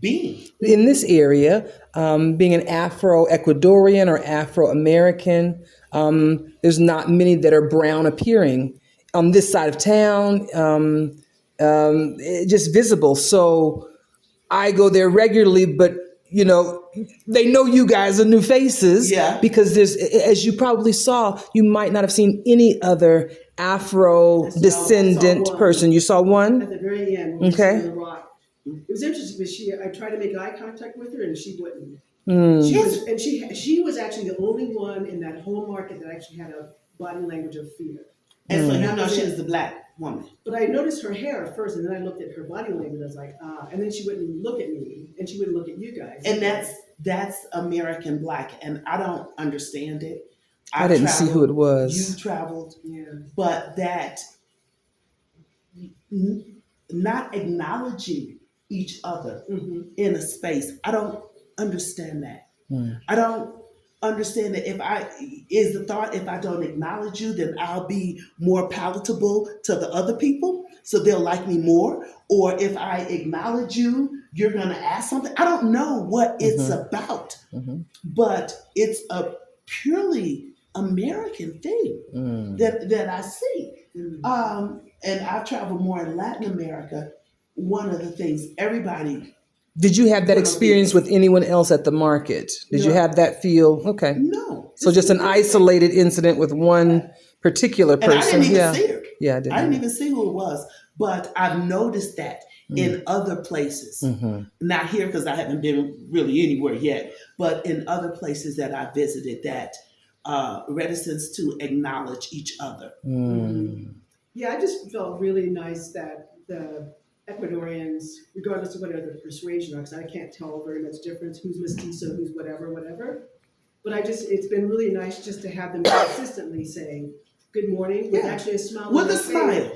S2: being.
S1: In this area, being an Afro-Ecuadorian or Afro-American, there's not many that are brown appearing on this side of town, just visible. So I go there regularly, but they know you guys are new faces.
S2: Yeah.
S1: Because there's, as you probably saw, you might not have seen any other Afro descendant person. You saw one?
S3: At the very end, when we were on the rock. It was interesting because I tried to make eye contact with her and she wouldn't. She was actually the only one in that whole market that actually had a body language of fear.
S2: And so she was the black. woman.
S3: But I noticed her hair at first, and then I looked at her body language. I was like, ah. And then she wouldn't look at me, and she wouldn't look at you guys.
S2: And that's American Black, and I don't understand it.
S1: I didn't see who it was.
S2: You traveled,
S3: Yeah.
S2: but that not acknowledging each other in a space, I don't understand that. I don't understand that if I don't acknowledge you, then I'll be more palatable to the other people, so they'll like me more. Or if I acknowledge you, you're gonna ask something. I don't know what it's about, but it's a purely American thing that I see. And I've traveled more in Latin America. One of the things everybody.
S1: Did you have that experience with anyone else at the market? Did you have that feel? Okay.
S2: No.
S1: So just an isolated incident with one particular person.
S2: And I didn't even see her.
S1: Yeah, I
S2: didn't even see who it was. But I've noticed that in other places. Not here because I haven't been really anywhere yet, but in other places that I visited, that reticence to acknowledge each other.
S3: Yeah, I just felt really nice that the Ecuadorians, regardless of whatever their persuasion are, because I can't tell very much difference who's mestizo, who's whatever. But it's been really nice just to have them consistently saying good morning with actually a smile.
S2: With a smile.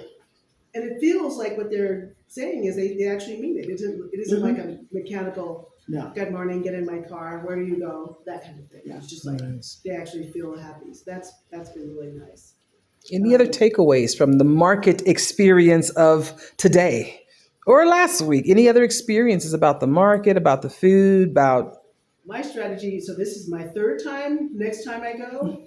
S3: And it feels like what they're saying is they actually mean it. It isn't like a mechanical, good morning, get in my car, where do you go? That kind of thing. It's just like they actually feel happy. So that's been really nice.
S1: Any other takeaways from the market experience of today or last week? Any other experiences about the market, about the food, about...
S3: My strategy, so this is my third time. Next time I go,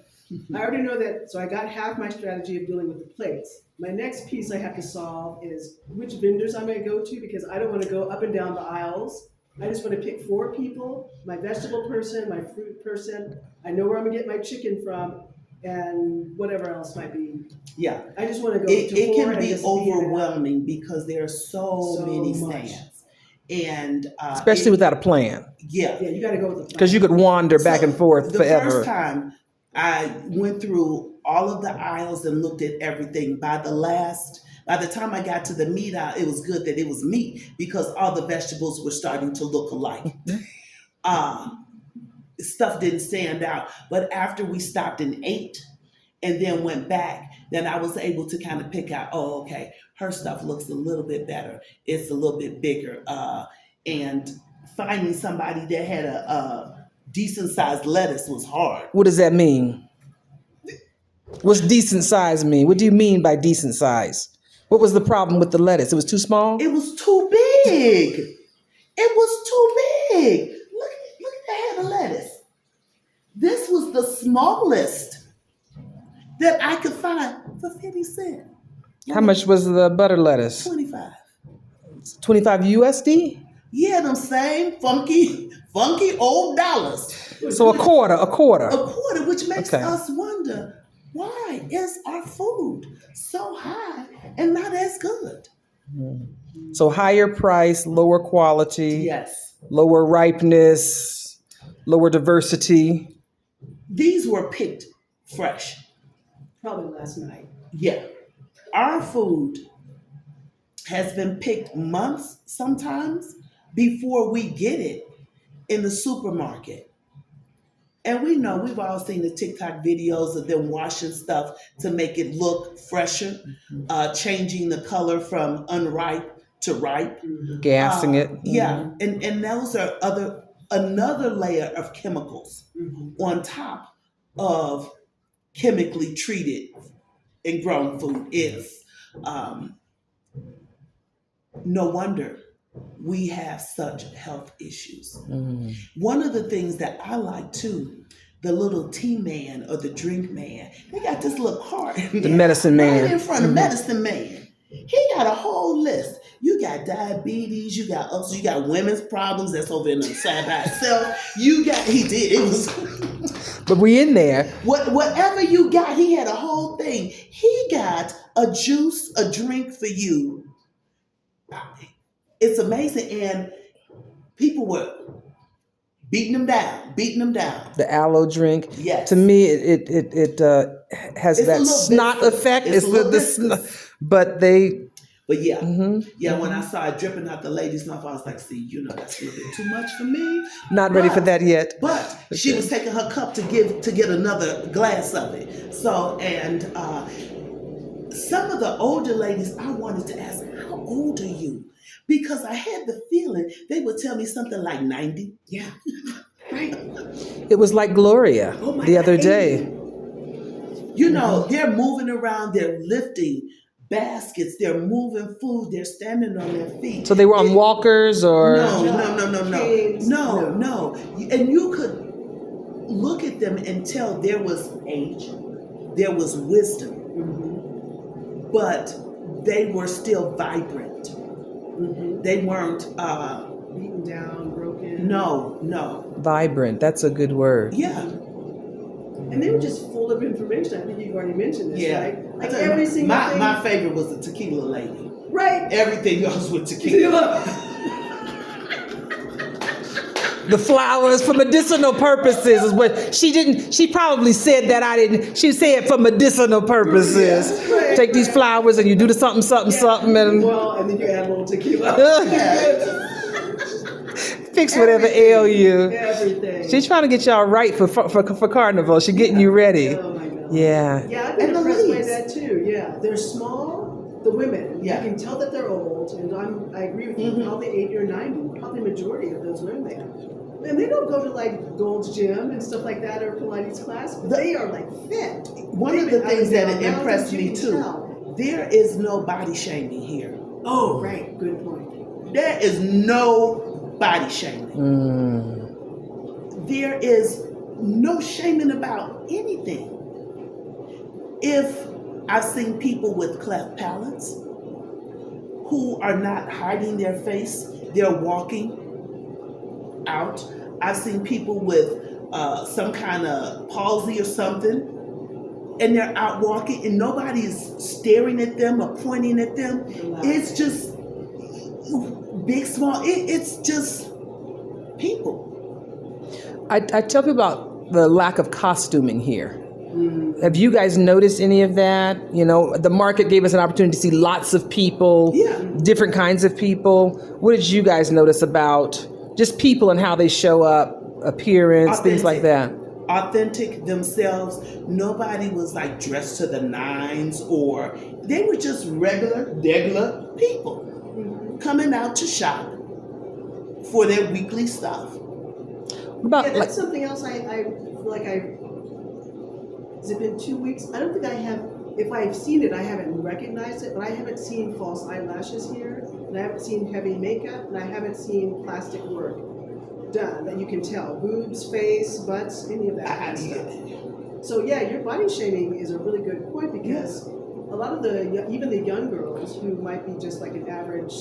S3: I already know that, so I got half my strategy of dealing with the plates. My next piece I have to solve is which vendors I'm going to go to, because I don't want to go up and down the aisles. I just want to pick 4 people, my vegetable person, my fruit person. I know where I'm going to get my chicken from, and whatever else might be.
S2: Yeah.
S3: I just want to go
S2: it
S3: to 4.
S2: It can be overwhelming because there are so many stands. And
S1: especially without a plan.
S2: Yeah.
S3: Yeah, you got to go with the plan.
S1: Because you could wander back and forth forever.
S2: The first time I went through all of the aisles and looked at everything. By the time I got to the meat aisle, it was good that it was meat because all the vegetables were starting to look alike. Stuff didn't stand out. But after we stopped and ate and then went back, then I was able to kind of pick out, oh, okay, her stuff looks a little bit better. It's a little bit bigger. And finding somebody that had a decent sized lettuce was hard.
S1: What does that mean? What's decent size mean? What do you mean by decent size? What was the problem with the lettuce? It was too small?
S2: It was too big. It was too big. Look at the head of lettuce. This was the smallest that I could find for 50 cents.
S1: How much was the butter lettuce?
S2: 25.
S1: 25 USD?
S2: Yeah, them same funky old dollars.
S1: So a quarter.
S2: A quarter, which makes us wonder, why is our food so high and not as good?
S1: So higher price, lower quality.
S2: Yes.
S1: Lower ripeness, lower diversity.
S2: These were picked fresh.
S3: Probably last night.
S2: Yeah. Our food has been picked months sometimes before we get it in the supermarket. And we know, we've all seen the TikTok videos of them washing stuff to make it look fresher, changing the color from unripe to ripe.
S1: Gassing it.
S2: Yeah, and those are another layer of chemicals on top of chemically treated and grown food. It's no wonder we have such health issues. One of the things that I like too, the little tea man or the drink man, they got this little card.
S1: The medicine man.
S2: Right in front of medicine man. He got a whole list. You got diabetes, you got ulcers, you got women's problems, that's over in the side by itself. It was.
S1: But we in there.
S2: Whatever you got, he had a whole thing. He got a juice, a drink for you. It's amazing. And people were beating them down.
S1: The aloe drink.
S2: Yes.
S1: To me, it has that snot effect.
S2: It's the
S1: But they,
S2: But yeah,
S1: mhm,
S2: yeah. When I saw it dripping out the lady's mouth, I was like, "See, that's a little bit too much for me."
S1: not ready for that yet.
S2: But she
S1: Okay.
S2: was taking her cup to get another glass of it. So and some of the older ladies, I wanted to ask, "How old are you?" Because I had the feeling they would tell me something like 90.
S3: Yeah. Right.
S1: It was like Gloria
S3: Oh my
S1: the
S3: God.
S1: other
S3: 80.
S1: day.
S2: They're moving around, they're lifting baskets, they're moving food, they're standing on their feet.
S1: So they were on walkers or?
S3: Canes.
S2: No. And you could look at them and tell there was age, there was wisdom, but they were still vibrant. They weren't
S3: Beaten down, broken.
S2: no.
S1: Vibrant, that's a good word.
S2: Yeah.
S3: And they were just full of information. I think you've already mentioned this,
S2: Yeah.
S3: right? Like every single thing.
S2: My favorite was the tequila lady.
S3: Right.
S2: Everything else was tequila.
S1: The flowers for medicinal purposes is what she probably said that I didn't. She said for medicinal purposes.
S3: Yeah, right,
S1: Take these flowers and you do the something, something, and
S3: Well, and then you add a little tequila.
S1: fix whatever ail you.
S3: Everything.
S1: She's trying to get y'all right for carnival. She's getting you ready.
S3: Oh my God.
S1: Yeah.
S3: Yeah, I've been
S2: And the
S3: impressed by
S2: leaves.
S3: that too. Yeah, they're small. The women,
S2: Yeah.
S3: you can tell that they're old, and I agree with you. Probably 80 or 90, probably majority of those women there. And they don't go to like Gold's Gym and stuff like that or Pilates class. But they are like fit.
S2: One of the things that impressed me
S3: you can
S2: too,
S3: tell.
S2: there is no body shaming here.
S3: Oh, right. Good point.
S2: There is no body shaming. There is no shaming about anything. If I've seen people with cleft palates who are not hiding their face, they're walking out. I've seen people with some kind of palsy or something, and they're out walking, and nobody is staring at them or pointing at them. It's just big, small. It's just people.
S1: I tell people about the lack of costuming here. Have you guys noticed any of that? The market gave us an opportunity to see lots of people, different kinds of people. What did you guys notice about just people and how they show up, appearance, things like that?
S2: Authentic themselves. Nobody was like dressed to the nines, or they were just regular people coming out to shop for their weekly stuff.
S1: About
S3: Yeah, that's something else I feel like has it been 2 weeks? I don't think I have, if I've seen it, I haven't recognized it, but I haven't seen false eyelashes here, and I haven't seen heavy makeup, and I haven't seen plastic work done that you can tell. Boobs, face, butts, any of that kind of stuff. So yeah, your body shaming is a really good point because a lot of even the young girls who might be just like an average,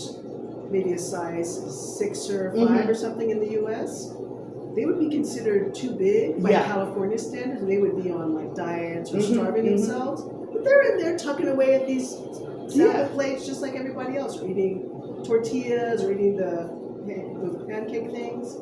S3: maybe a size 6 or 5 or something in the US, they would be considered too big by California standards, and they would be on like diets or starving themselves. But they're in there tucking away at these salad plates just like everybody else, or eating tortillas or eating those pancake things.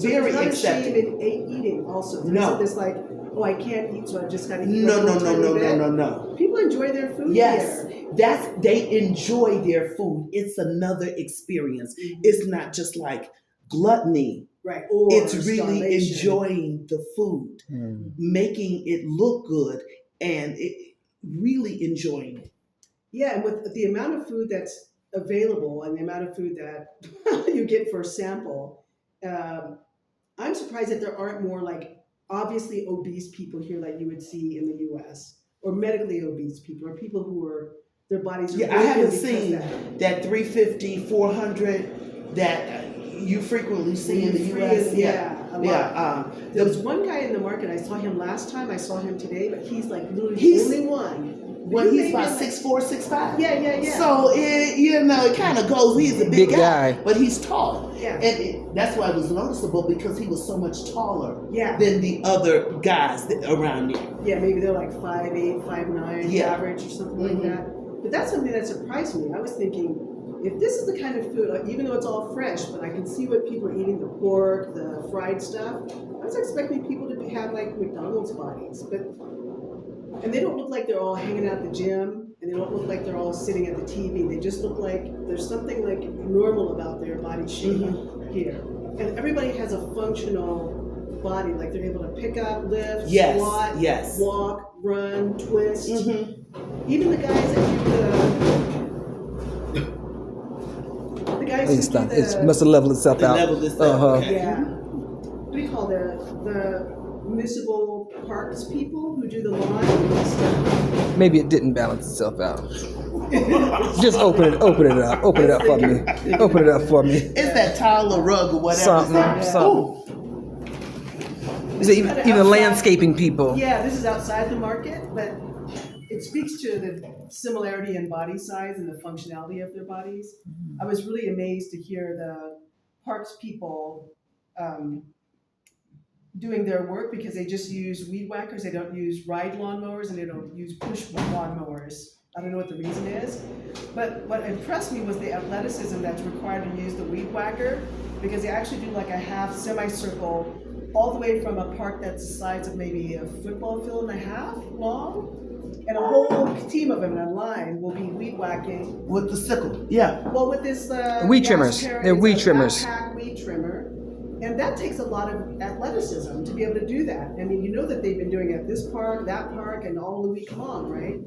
S3: So
S2: Very
S3: there's
S2: accepted.
S3: not a shame in eating also. There's like, oh, I can't eat, so I just got to eat.
S2: No.
S3: People enjoy their food
S2: Yes,
S3: here.
S2: they enjoy their food. It's another experience. It's not just like gluttony.
S3: Right. Or
S2: it's really
S3: starvation.
S2: enjoying the food, making it look good, and really enjoying it.
S3: Yeah, and with the amount of food that's available and the amount of food that you get for a sample, I'm surprised that there aren't more like obviously obese people here like you would see in the U.S. or medically obese people or people who are their bodies are
S2: I haven't seen that 350, 400 that you frequently see in the U.S.
S3: A lot. There was one guy in the market. I saw him last time. I saw him today, but he's like literally the only one.
S2: Well, he's about 6'4", 6'5".
S3: Yeah.
S2: So it kind of goes. He's a big guy, but he's tall.
S3: Yeah.
S2: And that's why it was noticeable because he was so much taller
S3: Yeah.
S2: than the other guys around here.
S3: Yeah, maybe they're like 5'8", 5'9",
S2: Yeah.
S3: average or something like that. But that's something that surprised me. I was thinking, if this is the kind of food, even though it's all fresh, but I can see what people are eating, the pork, the fried stuff, I was expecting people to have like McDonald's bodies. And they don't look like they're all hanging out at the gym. and they don't look like they're all sitting at the TV. They just look like there's something like normal about their body shape here. And everybody has a functional body, like they're able to pick up, lift, squat, walk, run, twist. Even the guys that do the guys
S1: Please
S3: who
S1: stop.
S3: do
S1: It must have leveled itself out.
S2: Leveled itself. Okay.
S3: yeah. What do you call the municipal parks people who do the lawn and stuff?
S1: Maybe it didn't balance itself out. Just open it up. Open it up for me. Open it up for me.
S2: It's that towel or rug or whatever.
S1: Something. Is it even landscaping people?
S3: Yeah, this is outside the market, but it speaks to the similarity in body size and the functionality of their bodies. I was really amazed to hear the parks people doing their work because they just use weed whackers. They don't use ride lawnmowers and they don't use push lawnmowers. I don't know what the reason is, but what impressed me was the athleticism that's required to use the weed whacker, because they actually do like a half semicircle all the way from a park that's the size of maybe a football field and a half long, and a whole team of them in a line will be weed whacking
S2: With the sickle. Yeah.
S3: well with this
S1: Weed trimmers. They're weed trimmers.
S3: backpack weed trimmer, and that takes a lot of athleticism to be able to do that. I mean, you know that they've been doing it at this park, that park, and all the week long, right?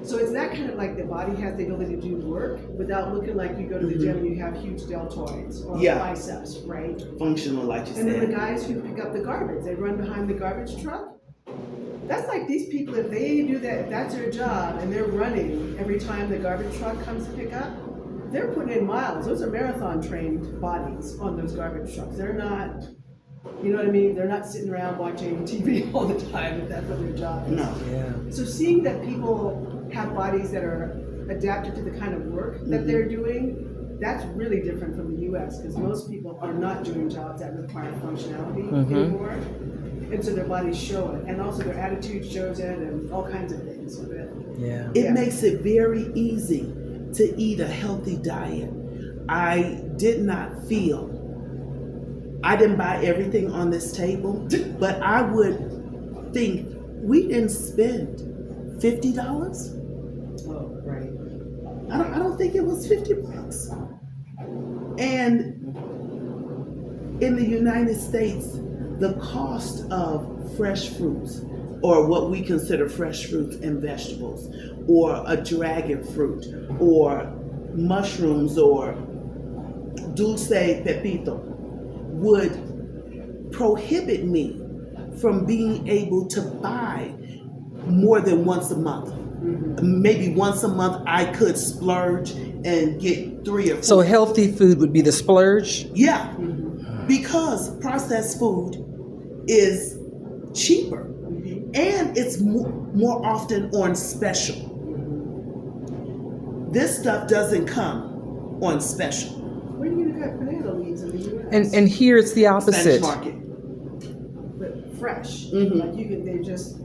S3: So it's that kind of like the body has the ability to do work without looking like you go to the gym and you have huge deltoids or biceps, right?
S2: Functional, like you
S3: And then the
S2: said.
S3: guys who pick up the garbage, they run behind the garbage truck. That's like these people, if they do that, if that's their job and they're running every time the garbage truck comes to pick up, they're putting in miles. Those are marathon trained bodies on those garbage trucks. They're not, you know what I mean? They're not sitting around watching TV all the time if that's what their job is.
S2: No.
S1: Yeah.
S3: So seeing that people have bodies that are adapted to the kind of work that they're doing, that's really different from the US, because most people are not doing jobs that require functionality anymore. And so their bodies show it, and also their attitude shows it, and all kinds of things.
S1: Yeah.
S2: It makes it very easy to eat a healthy diet. I did not feel, I didn't buy everything on this table, but I would think we didn't spend $50.
S3: Oh, right.
S2: I don't think it was $50. And in the United States, the cost of fresh fruits, or what we consider fresh fruits and vegetables, or a dragon fruit, or mushrooms, or dulce pepito, would prohibit me from being able to buy more than once a month. Maybe once a month I could splurge and get 3 or 4.
S1: So healthy food would be the splurge?
S2: Yeah, because processed food is cheaper and it's more often on special. This stuff doesn't come on special.
S3: Where are you going to get banana leaves in the US?
S1: And here it's the opposite.
S2: Spanish market.
S3: But fresh. Like you can, they're just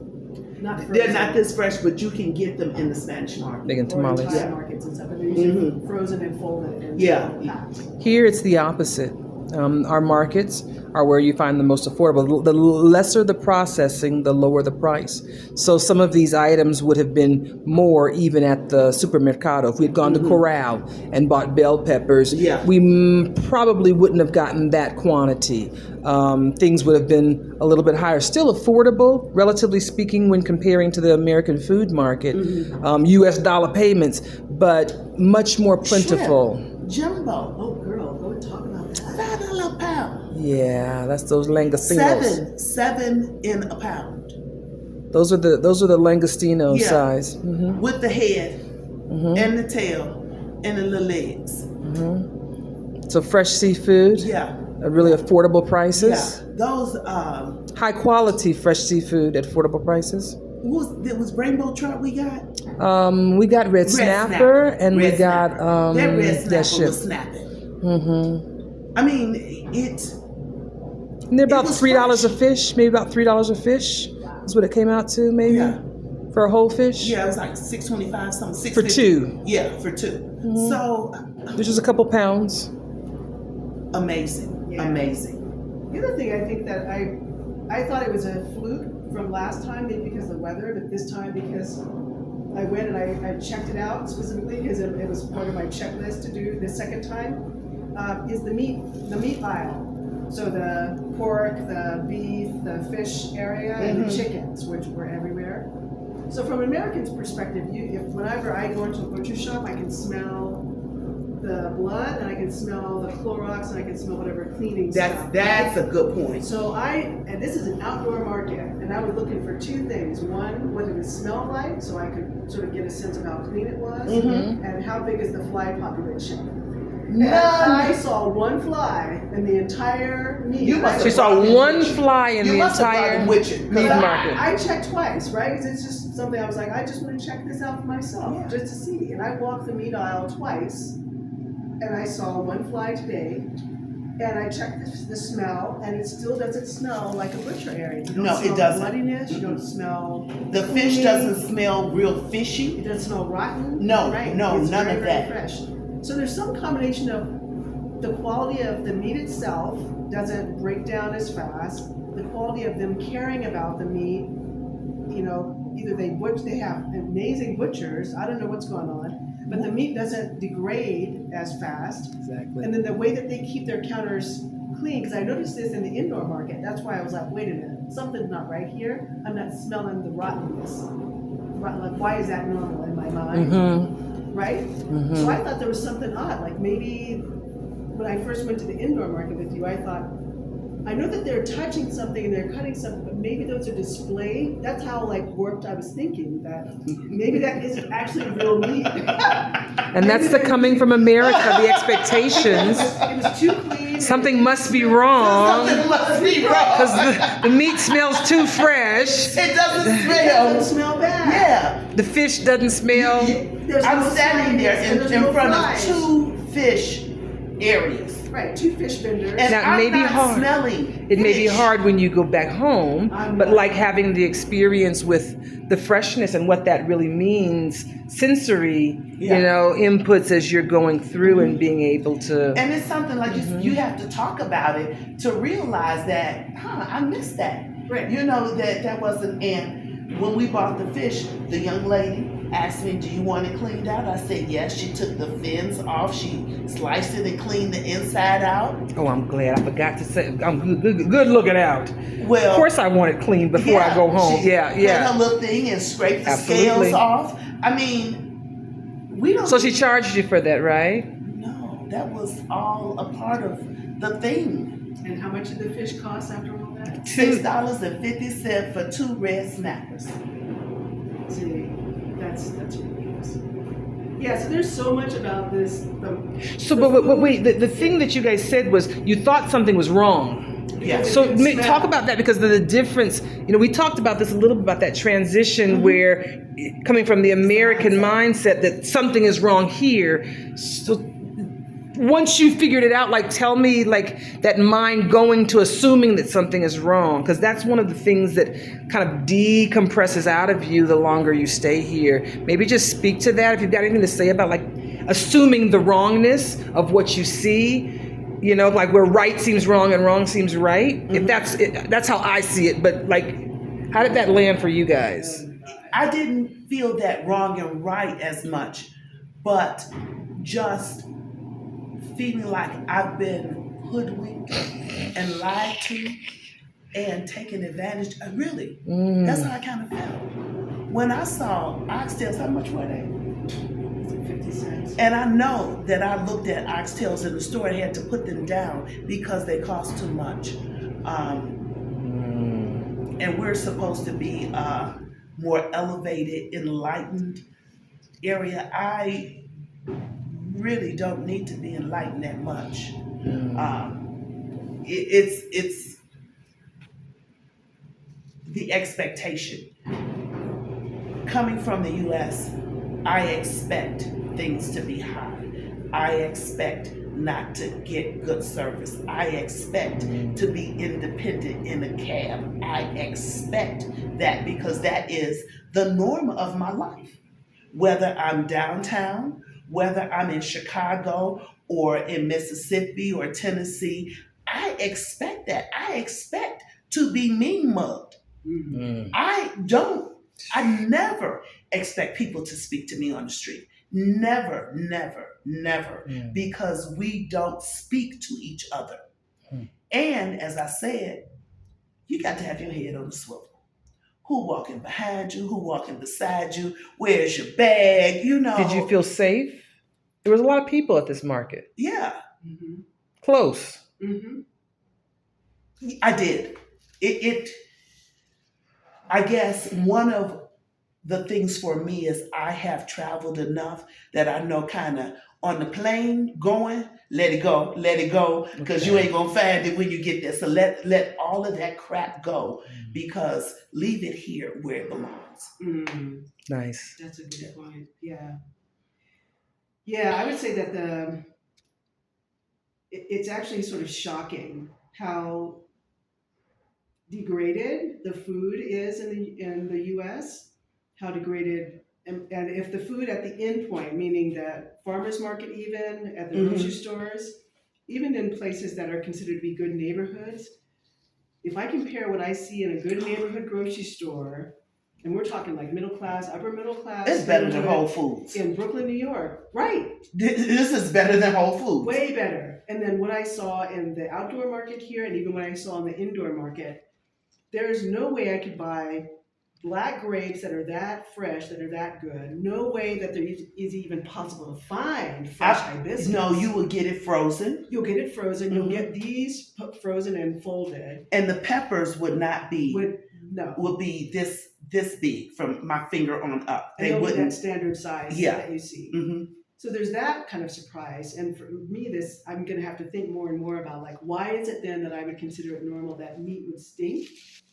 S3: not frozen.
S2: They're not this fresh, but you can get them in the Spanish market.
S1: Making
S3: Or in
S1: tamales.
S3: Thai markets and stuff, but they're usually frozen and folded and packed.
S1: Here it's the opposite. Our markets are where you find the most affordable. The lesser the processing, the lower the price. So some of these items would have been more even at the supermercado. If we had gone to Corral and bought bell peppers, we probably wouldn't have gotten that quantity. Things would have been a little bit higher. Still affordable, relatively speaking, when comparing to the American food market. U.S. dollar payments, but much more plentiful.
S2: Shrimp, jumbo,
S3: Oh, girl, go and talk about that.
S2: $5 a pound.
S1: Yeah, that's those langostinos.
S2: Seven in a pound.
S1: Those are the langostino size.
S2: With the head and the tail and the little legs.
S1: So fresh seafood.
S2: Yeah.
S1: At really affordable prices.
S2: Yeah. Those
S1: High quality fresh seafood at affordable prices.
S2: was rainbow trout we got?
S1: We got red snapper and we got
S2: that red snapper
S1: shrimp.
S2: was snapping. I mean, it.
S1: And they're about
S2: was
S1: $3 a
S2: fresh.
S1: fish, maybe about $3 a fish. Is what it came out to, maybe for a whole fish.
S2: Yeah, it was like $6.25 something.
S1: For
S2: $6.50.
S1: two.
S2: Yeah, for 2. So
S1: Which is a couple pounds.
S2: amazing, amazing.
S3: The other thing I think that I thought it was a fluke from last time, maybe because of the weather, but this time because I went and I checked it out specifically because it was part of my checklist to do the second time. Is the meat aisle. So the pork, the beef, the fish area, and the chickens, which were everywhere. So from an American's perspective, whenever I go into a butcher shop, I can smell the blood, and I can smell the Clorox, and I can smell whatever cleaning stuff.
S2: That's a good point.
S3: So and this is an outdoor market, and I was looking for two things. One, what did it smell like, so I could sort of get a sense of how clean it was, and how big is the fly population.
S2: None.
S3: I saw one fly in the entire meat.
S1: She saw one fly in the entire meat market.
S3: I checked twice, right? Because it's just something I was like, I just want to check this out for myself, just to see. And I walked the meat aisle twice, and I saw one fly today. And I checked the smell, and it still doesn't smell like a butcher area. You don't smell
S2: it doesn't.
S3: Bloodiness. You don't smell.
S2: The fish doesn't smell real fishy.
S3: It doesn't smell rotten.
S2: No,
S3: right?
S2: no,
S3: It's
S2: none
S3: very,
S2: of
S3: very
S2: that.
S3: Fresh. So there's some combination of the quality of the meat itself doesn't break down as fast. The quality of them caring about the meat, either they have amazing butchers. I don't know what's going on, but the meat doesn't degrade as fast.
S1: Exactly.
S3: And then the way that they keep their counters clean, because I noticed this in the indoor market. That's why I was like, wait a minute, something's not right here. I'm not smelling the rottenness. Like, why is that normal in my mind? Right? So I thought there was something odd. Like maybe when I first went to the indoor market with you, I thought, I know that they're touching something and they're cutting something, but maybe those are display. That's how warped I was thinking, that maybe that isn't actually real meat.
S1: And that's the coming from America, the expectations.
S3: It was too clean.
S1: Something must be wrong.
S2: Something must be wrong.
S1: Because the meat smells too fresh.
S2: It doesn't
S3: It
S2: smell.
S3: doesn't smell bad.
S2: Yeah.
S1: The fish doesn't smell.
S2: I'm standing there in front of
S3: two.
S2: 2 fish areas.
S3: Right, 2 fish vendors.
S2: And
S1: Now, it
S2: I'm
S1: may be
S2: not
S1: hard.
S2: smelling
S1: It may be
S2: fish.
S1: hard when you go back home, but like having the experience with the freshness and what that really means, sensory, inputs as you're going through and being able to.
S2: And it's something like you have to talk about it to realize that, I missed that.
S3: Right.
S2: That wasn't, and when we bought the fish, the young lady asked me, do you want it cleaned out? I said, yes. She took the fins off. She sliced it and cleaned the inside out.
S1: Oh, I'm glad. I forgot to say, I'm good looking out.
S2: Well,
S1: of course I want it clean before I go home.
S2: She
S1: Yeah.
S2: did her little thing and scraped the
S1: Absolutely.
S2: scales off. I mean, we don't.
S1: So she charged you for that, right?
S2: No, that was all a part of the thing.
S3: And how much did the fish cost after all that?
S2: $6.50 for 2 red snappers.
S3: See, that's ridiculous. Yeah, so there's so much about this.
S1: But wait, the thing that you guys said was you thought something was wrong.
S2: Yeah.
S1: So talk about that, because of the difference. We talked about this a little bit, about that transition where coming from the American mindset that something is wrong here. So once you figured it out, tell me that mind going to assuming that something is wrong, because that's one of the things that kind of decompresses out of you the longer you stay here. Maybe just speak to that if you've got anything to say about assuming the wrongness of what you see. Where right seems wrong and wrong seems right. If that's how I see it. But how did that land for you guys?
S2: I didn't feel that wrong and right as much, but just feeling like I've been hoodwinked and lied to and taken advantage of. Really, that's how I kind of felt. When I saw oxtails, how much were they?
S3: 50 cents.
S2: And I know that I looked at oxtails in the store and had to put them down because they cost too much. And we're supposed to be more elevated, enlightened area. I really don't need to be enlightened that much. It's the expectation. Coming from the U.S., I expect things to be high. I expect not to get good service. I expect to be independent in a cab. I expect that because that is the norm of my life. Whether I'm downtown, whether I'm in Chicago or in Mississippi or Tennessee, I expect that. I expect to be mean mugged. I don't I never expect people to speak to me on the street. Never, never, never,
S1: Mm.
S2: because we don't speak to each other.
S1: Mm.
S2: And as I said, you got to have your head on the swivel. Who walking behind you? Who walking beside you? Where's your bag? You know.
S1: Did you feel safe? There was a lot of people at this market.
S2: Yeah,
S3: Mm-hmm.
S1: Close.
S3: Mm-hmm.
S2: I did. It I guess one of the things for me is I have traveled enough that I know kind of on the plane going, let it go, because you
S1: Okay.
S2: ain't gonna find it when you get there. So let all of that crap go, because leave it here where it belongs.
S3: Mm-hmm.
S1: Nice.
S3: That's a good point. Yeah. Yeah, I would say that it's actually sort of shocking how degraded the food is in the U.S. How degraded, and if the food at the end point, meaning that farmers market, even at the grocery stores, even in places that are considered to be good neighborhoods, if I compare what I see in a good neighborhood grocery store, and we're talking like middle class, upper middle class,
S2: It's better than
S3: neighborhood
S2: Whole Foods.
S3: in Brooklyn, New York, right?
S2: This is better than Whole Foods.
S3: Way better. And then what I saw in the outdoor market here, and even what I saw in the indoor market, there is no way I could buy black grapes that are that fresh, that are that good. No way that there is even possible to find fresh hibiscus.
S2: No, you will get it frozen.
S3: You'll get it frozen.
S2: Mhm.
S3: You'll get these frozen and folded.
S2: And the peppers would not be
S3: Would
S2: be this big from my finger on up.
S3: and
S2: They
S3: they'll be
S2: wouldn't.
S3: that standard size
S2: Yeah.
S3: that you see.
S2: Mhm.
S3: So there's that kind of surprise. And for me, I'm going to have to think more and more about, like, why is it then that I would consider it normal that meat would stink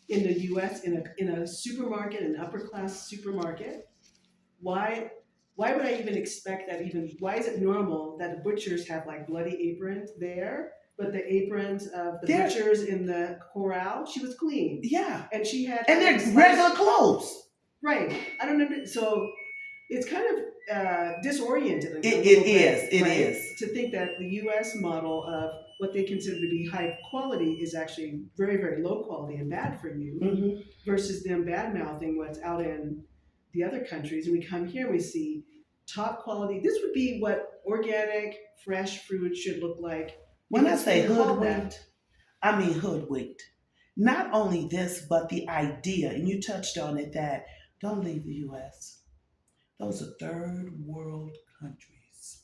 S3: in the U.S. in a supermarket, an upper class supermarket? Why would I even expect that? Why is it normal that the butchers have like bloody aprons there, but the aprons of the butchers in the corral, she was clean.
S2: Yeah.
S3: And she had,
S2: and they're regular clothes.
S3: Right. I don't know. So it's kind of disoriented.
S2: It is
S3: to think that the U.S. model of what they consider to be high quality is actually very, very low quality and bad for you,
S2: Mm-hmm.
S3: versus them bad mouthing what's out in the other countries. And we come here and we see top quality. This would be what organic, fresh fruit should look like.
S2: When I say
S3: we call
S2: hoodwinked, I mean hoodwinked. Not only this, but the idea, and you touched on it, that don't leave the U.S. Those are third world countries.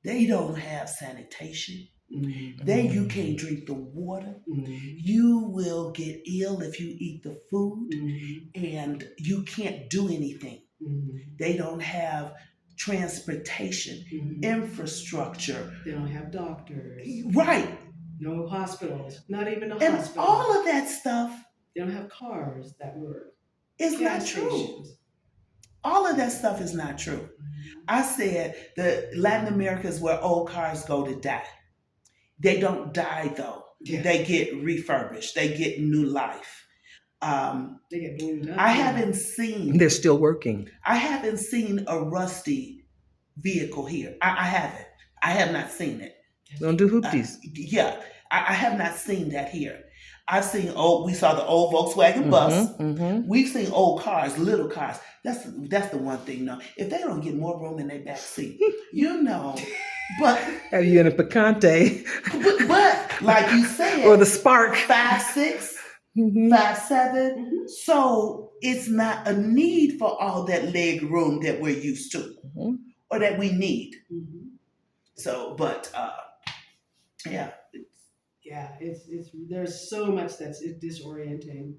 S2: They don't have sanitation.
S3: Mm-hmm.
S2: You can't drink the water.
S3: Mm-hmm.
S2: You will get ill if you eat the food,
S3: Mm-hmm.
S2: and you can't do anything.
S3: Mm-hmm.
S2: They don't have transportation,
S3: Mm-hmm.
S2: infrastructure.
S3: They don't have doctors.
S2: Right.
S3: No hospitals. Not even a
S2: And
S3: hospital.
S2: all of that stuff
S3: They don't have cars that work.
S2: is not
S3: Gas
S2: true.
S3: stations.
S2: All of that stuff is not true.
S3: Mm-hmm.
S2: I said the Latin America is where old cars go to die. They don't die though.
S3: Yeah.
S2: They get refurbished. They get new life.
S3: They get ballooned up.
S2: I haven't seen.
S1: They're still working.
S2: I haven't seen a rusty vehicle here. I haven't. I have not seen it.
S1: Don't do hoopties.
S2: Yeah, I have not seen that here. I've seen we saw the old Volkswagen bus.
S1: Mm-hmm.
S2: We've seen old cars, little cars. That's the one thing. No, if they don't get more room in their back seat, you know. But
S1: Have you in a Picante
S2: but like you said,
S1: or the Spark?
S2: 5'6",
S1: Mm-hmm.
S2: 5'7".
S3: Mhm.
S2: So it's not a need for all that leg room that we're used to,
S1: Mm-hmm.
S2: or that we need.
S3: Mm-hmm.
S2: So, but yeah.
S3: Yeah, it's there's so much that's disorienting.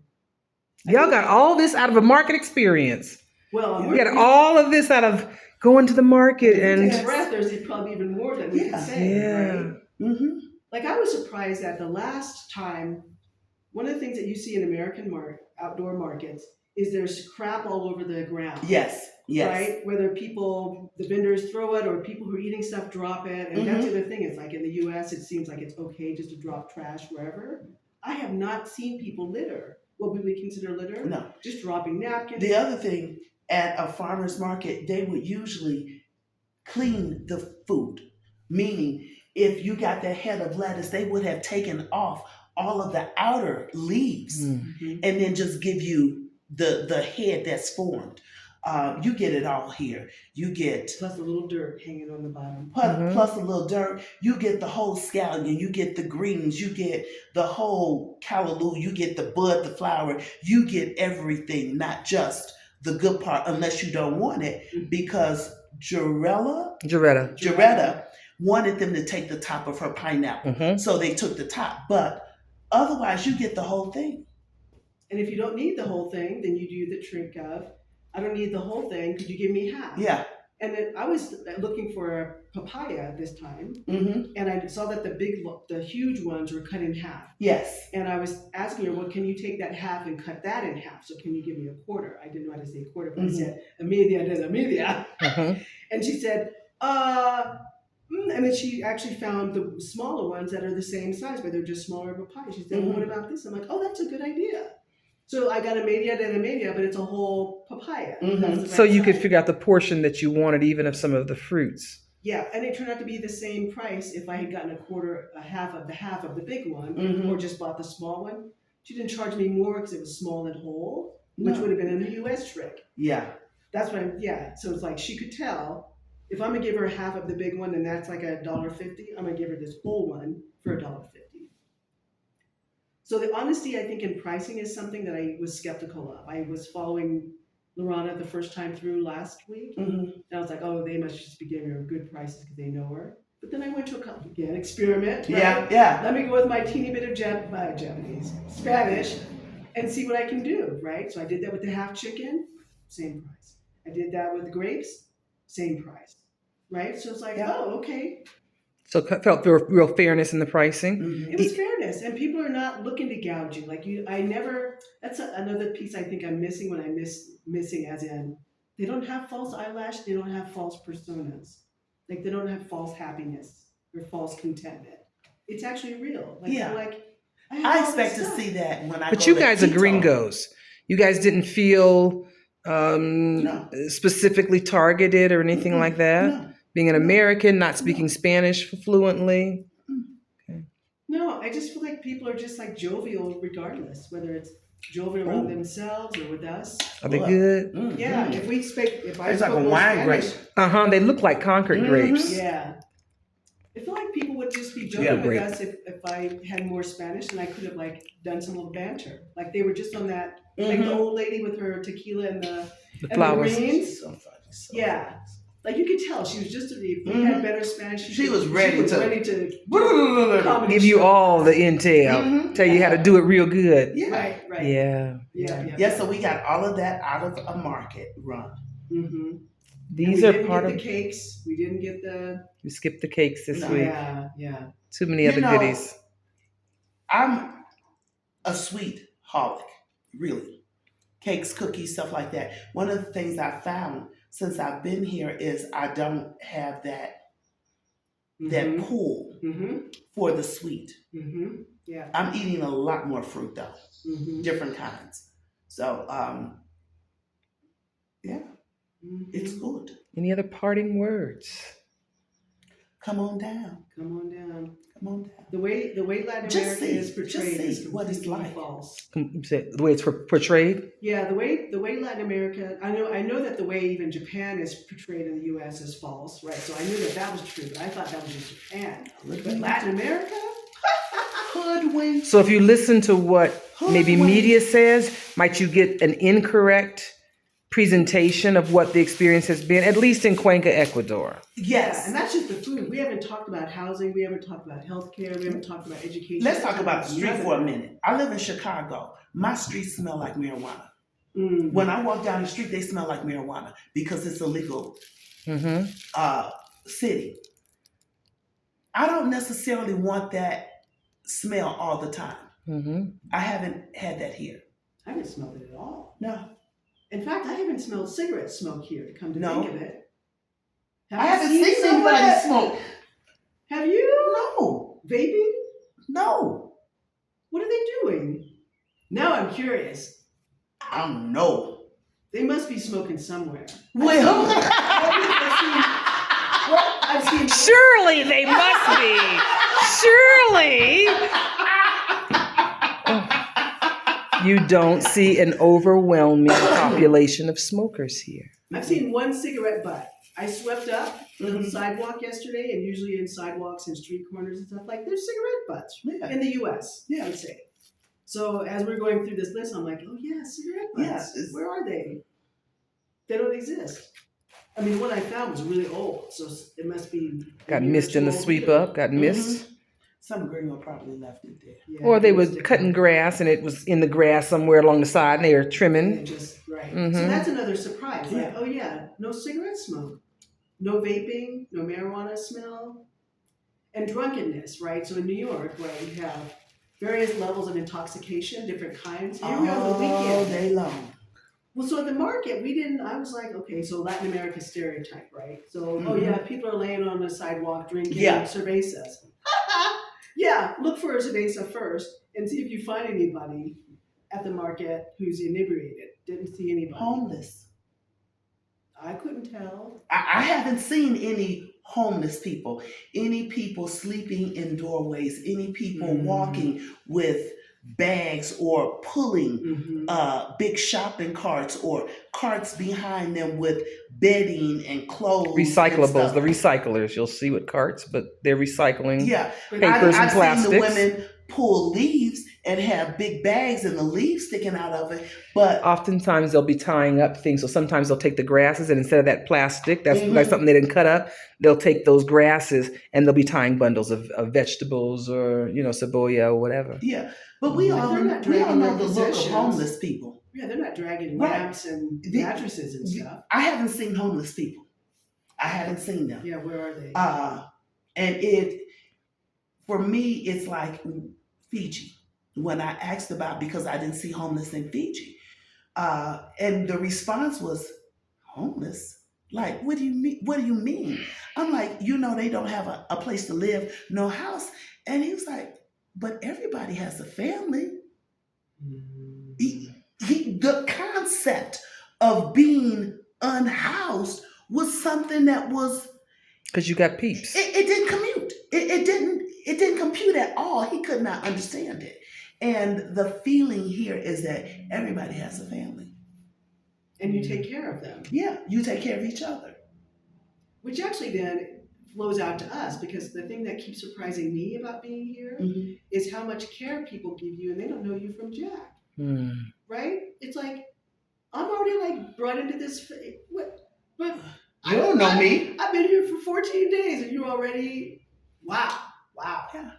S1: Y'all got all this out of a market experience.
S3: Well,
S1: We got all of this out of going to the market
S3: and
S1: and
S3: breath. There's probably even more that we
S2: Yeah.
S3: can say.
S1: Yeah.
S3: Right?
S2: Mm-hmm.
S3: Like, I was surprised that the last time, one of the things that you see in American outdoor markets is there's crap all over the ground.
S2: Yes.
S3: Right? Whether the vendors throw it, or people who are eating stuff drop it. And that's the other thing. It's like in the US, it seems like it's okay just to drop trash wherever. I have not seen people litter. What would we consider litter?
S2: No.
S3: Just dropping napkins.
S2: The other thing, at a farmer's market, they would usually clean the food. Meaning, if you got that head of lettuce, they would have taken off all of the outer leaves
S1: Mm.
S3: Mhm.
S2: and then just give you the head that's formed. You get it all here. You get
S3: Plus a little dirt hanging on the bottom.
S2: plus a little dirt. You get the whole scallion. You get the greens. You get the whole callaloo. You get the bud, the flower. You get everything, not just the good part, unless you don't want it, because Jaretta wanted them to take the top of her pineapple, so they took the top. But otherwise, you get the whole thing.
S3: And if you don't need the whole thing, then you do the trick of, I don't need the whole thing. Could you give me half?
S2: Yeah.
S3: And then I was looking for a papaya this time,
S2: Mm-hmm.
S3: and I saw that the huge ones were cut in half.
S2: Yes.
S3: And I was asking her, well, can you take that half and cut that in half? So can you give me a quarter? I didn't know how to say quarter, but I said, a media. And she said, and then she actually found the smaller ones that are the same size, but they're just smaller papayas. She said, well, what about this? I'm like, oh, that's a good idea. So I got a media, but it's a whole papaya.
S2: Mm-hmm.
S1: So you could figure out the portion that you wanted, even of some of the fruits.
S3: Yeah, and it turned out to be the same price if I had gotten a half of the big one, or just bought the small one. She didn't charge me more because it was small and whole, which would have been a U.S. trick.
S2: Yeah.
S3: That's what so it's like she could tell, if I'm gonna give her half of the big one, and that's like $1.50, I'm gonna give her this whole one for $1.50. So the honesty, I think, in pricing is something that I was skeptical of. I was following Lorana the first time through last week, and I was like, oh, they must just be giving her good prices because they know her. But then I went to experiment. Right?
S2: Yeah.
S3: Let me go with my teeny bit of Spanish, and see what I can do, right? So I did that with the half chicken, same price. I did that with the grapes, same price, right? So it's like, oh, okay.
S1: So it felt real fairness in the pricing.
S3: It was fairness, and people are not looking to gouge you. That's another piece I think I'm missing when missing as in, they don't have false eyelash, they don't have false personas. Like they don't have false happiness or false contentment. It's actually real.
S2: I expect to see that when I.
S1: But you guys are gringos. You guys didn't feel specifically targeted or anything like that?
S2: No.
S1: Being an American, not speaking Spanish fluently? Okay.
S3: No, I just feel like people are just like jovial regardless, whether it's jovial around themselves or with us.
S1: Are they good?
S2: Mm-hmm.
S3: Yeah, if I
S2: it's like
S3: spoke
S2: a
S3: more
S2: wine
S3: Spanish,
S2: grape.
S1: They look like Concord grapes.
S3: Yeah. I feel like people would just be joking with us if I had more Spanish, and I could have done some little banter. Like they were just on that, like the old lady with her tequila and the
S1: flowers.
S3: The greens. Yeah. Like you could tell she was just if we had better Spanish.
S2: She was ready
S3: to
S1: give you all the intel, tell you how to do it real good.
S3: Yeah. Right.
S2: Yeah. So we got all of that out of a market run.
S3: Mm-hmm.
S1: These are part of
S3: the cakes. We didn't get the.
S1: You skipped the cakes this week.
S3: Yeah.
S1: Too many other goodies.
S2: I'm a sweet holic, really. Cakes, cookies, stuff like that. One of the things I found since I've been here is I don't have that pull for the sweet.
S3: Mm-hmm. Yeah.
S2: I'm eating a lot more fruit though, different kinds. So, it's good.
S1: Any other parting words?
S2: Come on down.
S3: The way Latin America is portrayed is completely false.
S1: The way it's portrayed?
S3: Yeah, the way Latin America, I know that the way even Japan is portrayed in the U.S. is false, right? So I knew that was true, but I thought that was just Japan. But Latin America?
S2: Hoodwink.
S1: So if you listen to what maybe media says, might you get an incorrect presentation of what the experience has been, at least in Cuenca, Ecuador?
S3: Yes. And that's just the food. We haven't talked about housing. We haven't talked about healthcare. We haven't talked about education.
S2: Let's talk about the street for a minute. I live in Chicago. My streets smell like marijuana. Mm-hmm. When I walk down the street, they smell like marijuana because it's a legal city. I don't necessarily want that smell all the time. Mm-hmm. I haven't had that here.
S3: I haven't smelled it at all.
S2: No.
S3: In fact, I haven't smelled cigarette smoke here, to come to think of it.
S2: I haven't seen anybody smoke.
S3: Have you?
S2: No.
S3: Vaping?
S2: No.
S3: What are they doing? Now I'm curious.
S2: I don't know.
S3: They must be smoking somewhere.
S2: Well,
S3: I've seen
S1: surely they must be. Surely. You don't see an overwhelming population of smokers here.
S3: I've seen one cigarette butt. I swept up the
S2: Mhm.
S3: sidewalk yesterday, and usually in sidewalks and street corners and stuff like there's cigarette butts
S2: Yeah.
S3: in the U.S.
S2: Yeah.
S3: I'd say. So as we're going through this list, I'm like, oh yeah, cigarette butts.
S2: Yeah, it's-
S3: Where are they? They don't exist. I mean, the one I found was really old, so it must be.
S1: Got
S3: a year or
S1: missed in the
S3: two old
S1: sweep
S3: too.
S1: up, got
S2: Mhm.
S1: missed.
S2: Some girl probably left it there.
S3: Yeah,
S1: Or they
S3: it
S1: were
S3: was different.
S1: cutting grass and it was in the grass somewhere along the side and they were
S3: And
S1: trimming.
S3: it just right.
S1: Mhm.
S3: So that's another surprise. Like,
S2: Yeah.
S3: oh yeah, no cigarette smoke, no vaping, no marijuana smell, and drunkenness. Right. So in New York, where we have various levels of intoxication, different kinds. Here we are on the
S2: All
S3: weekend.
S2: day long.
S3: Well, so at the market, we didn't. I was like, okay, so Latin America stereotype, right? So, oh
S2: Mhm.
S3: yeah, people are laying on the sidewalk drinking
S2: Yeah.
S3: cervezas. Yeah, look for a cerveza first and see if you find anybody at the market who's inebriated. Didn't see anybody.
S2: Homeless.
S3: I couldn't tell.
S2: I haven't seen any homeless people, any people sleeping in doorways, any people walking with bags or pulling
S3: Mm-hmm.
S2: big shopping carts or carts behind them with bedding and clothes. And
S1: Recyclables,
S2: stuff.
S1: the recyclers. You'll see with carts, but they're recycling.
S2: Yeah,
S1: Papers and
S2: I've seen the
S1: plastics.
S2: women pull leaves and have big bags and the leaves sticking out of it. But
S1: Oftentimes they'll be tying up things. So sometimes they'll take the grasses and instead of that plastic, that's
S2: Mhm.
S1: like something they didn't cut up, they'll take those grasses and they'll be tying bundles of vegetables or, cebolla or whatever.
S2: yeah, but we
S3: But
S2: all
S3: they're not
S2: we all
S3: dragging
S2: know
S3: their
S2: the look of
S3: possessions.
S2: homeless people.
S3: Yeah, they're not dragging
S2: Right.
S3: lamps and
S2: The-
S3: mattresses and stuff.
S2: I haven't seen homeless people. I haven't seen them.
S3: Yeah, where are they?
S2: And it, for me, it's like Fiji. When I asked about, because I didn't see homeless in Fiji, and the response was, homeless? Like, what do you mean? What do you mean? I'm like, they don't have a place to live, no house. And he was like, but everybody has a family. The concept of being unhoused was something that was
S1: Because you got peeps.
S2: it didn't commute. It didn't compute at all. He could not understand it. And the feeling here is that everybody has a family.
S3: And you take care of them.
S2: Yeah, you take care of each other.
S3: Which actually then flows out to us, because the thing that keeps surprising me about being here is how much care people give you and they don't know you from Jack.
S1: Hmm.
S3: Right? It's like, I'm already like brought into this. But
S2: You don't know me.
S3: I've been here for 14 days and you're already, wow.
S2: Yeah.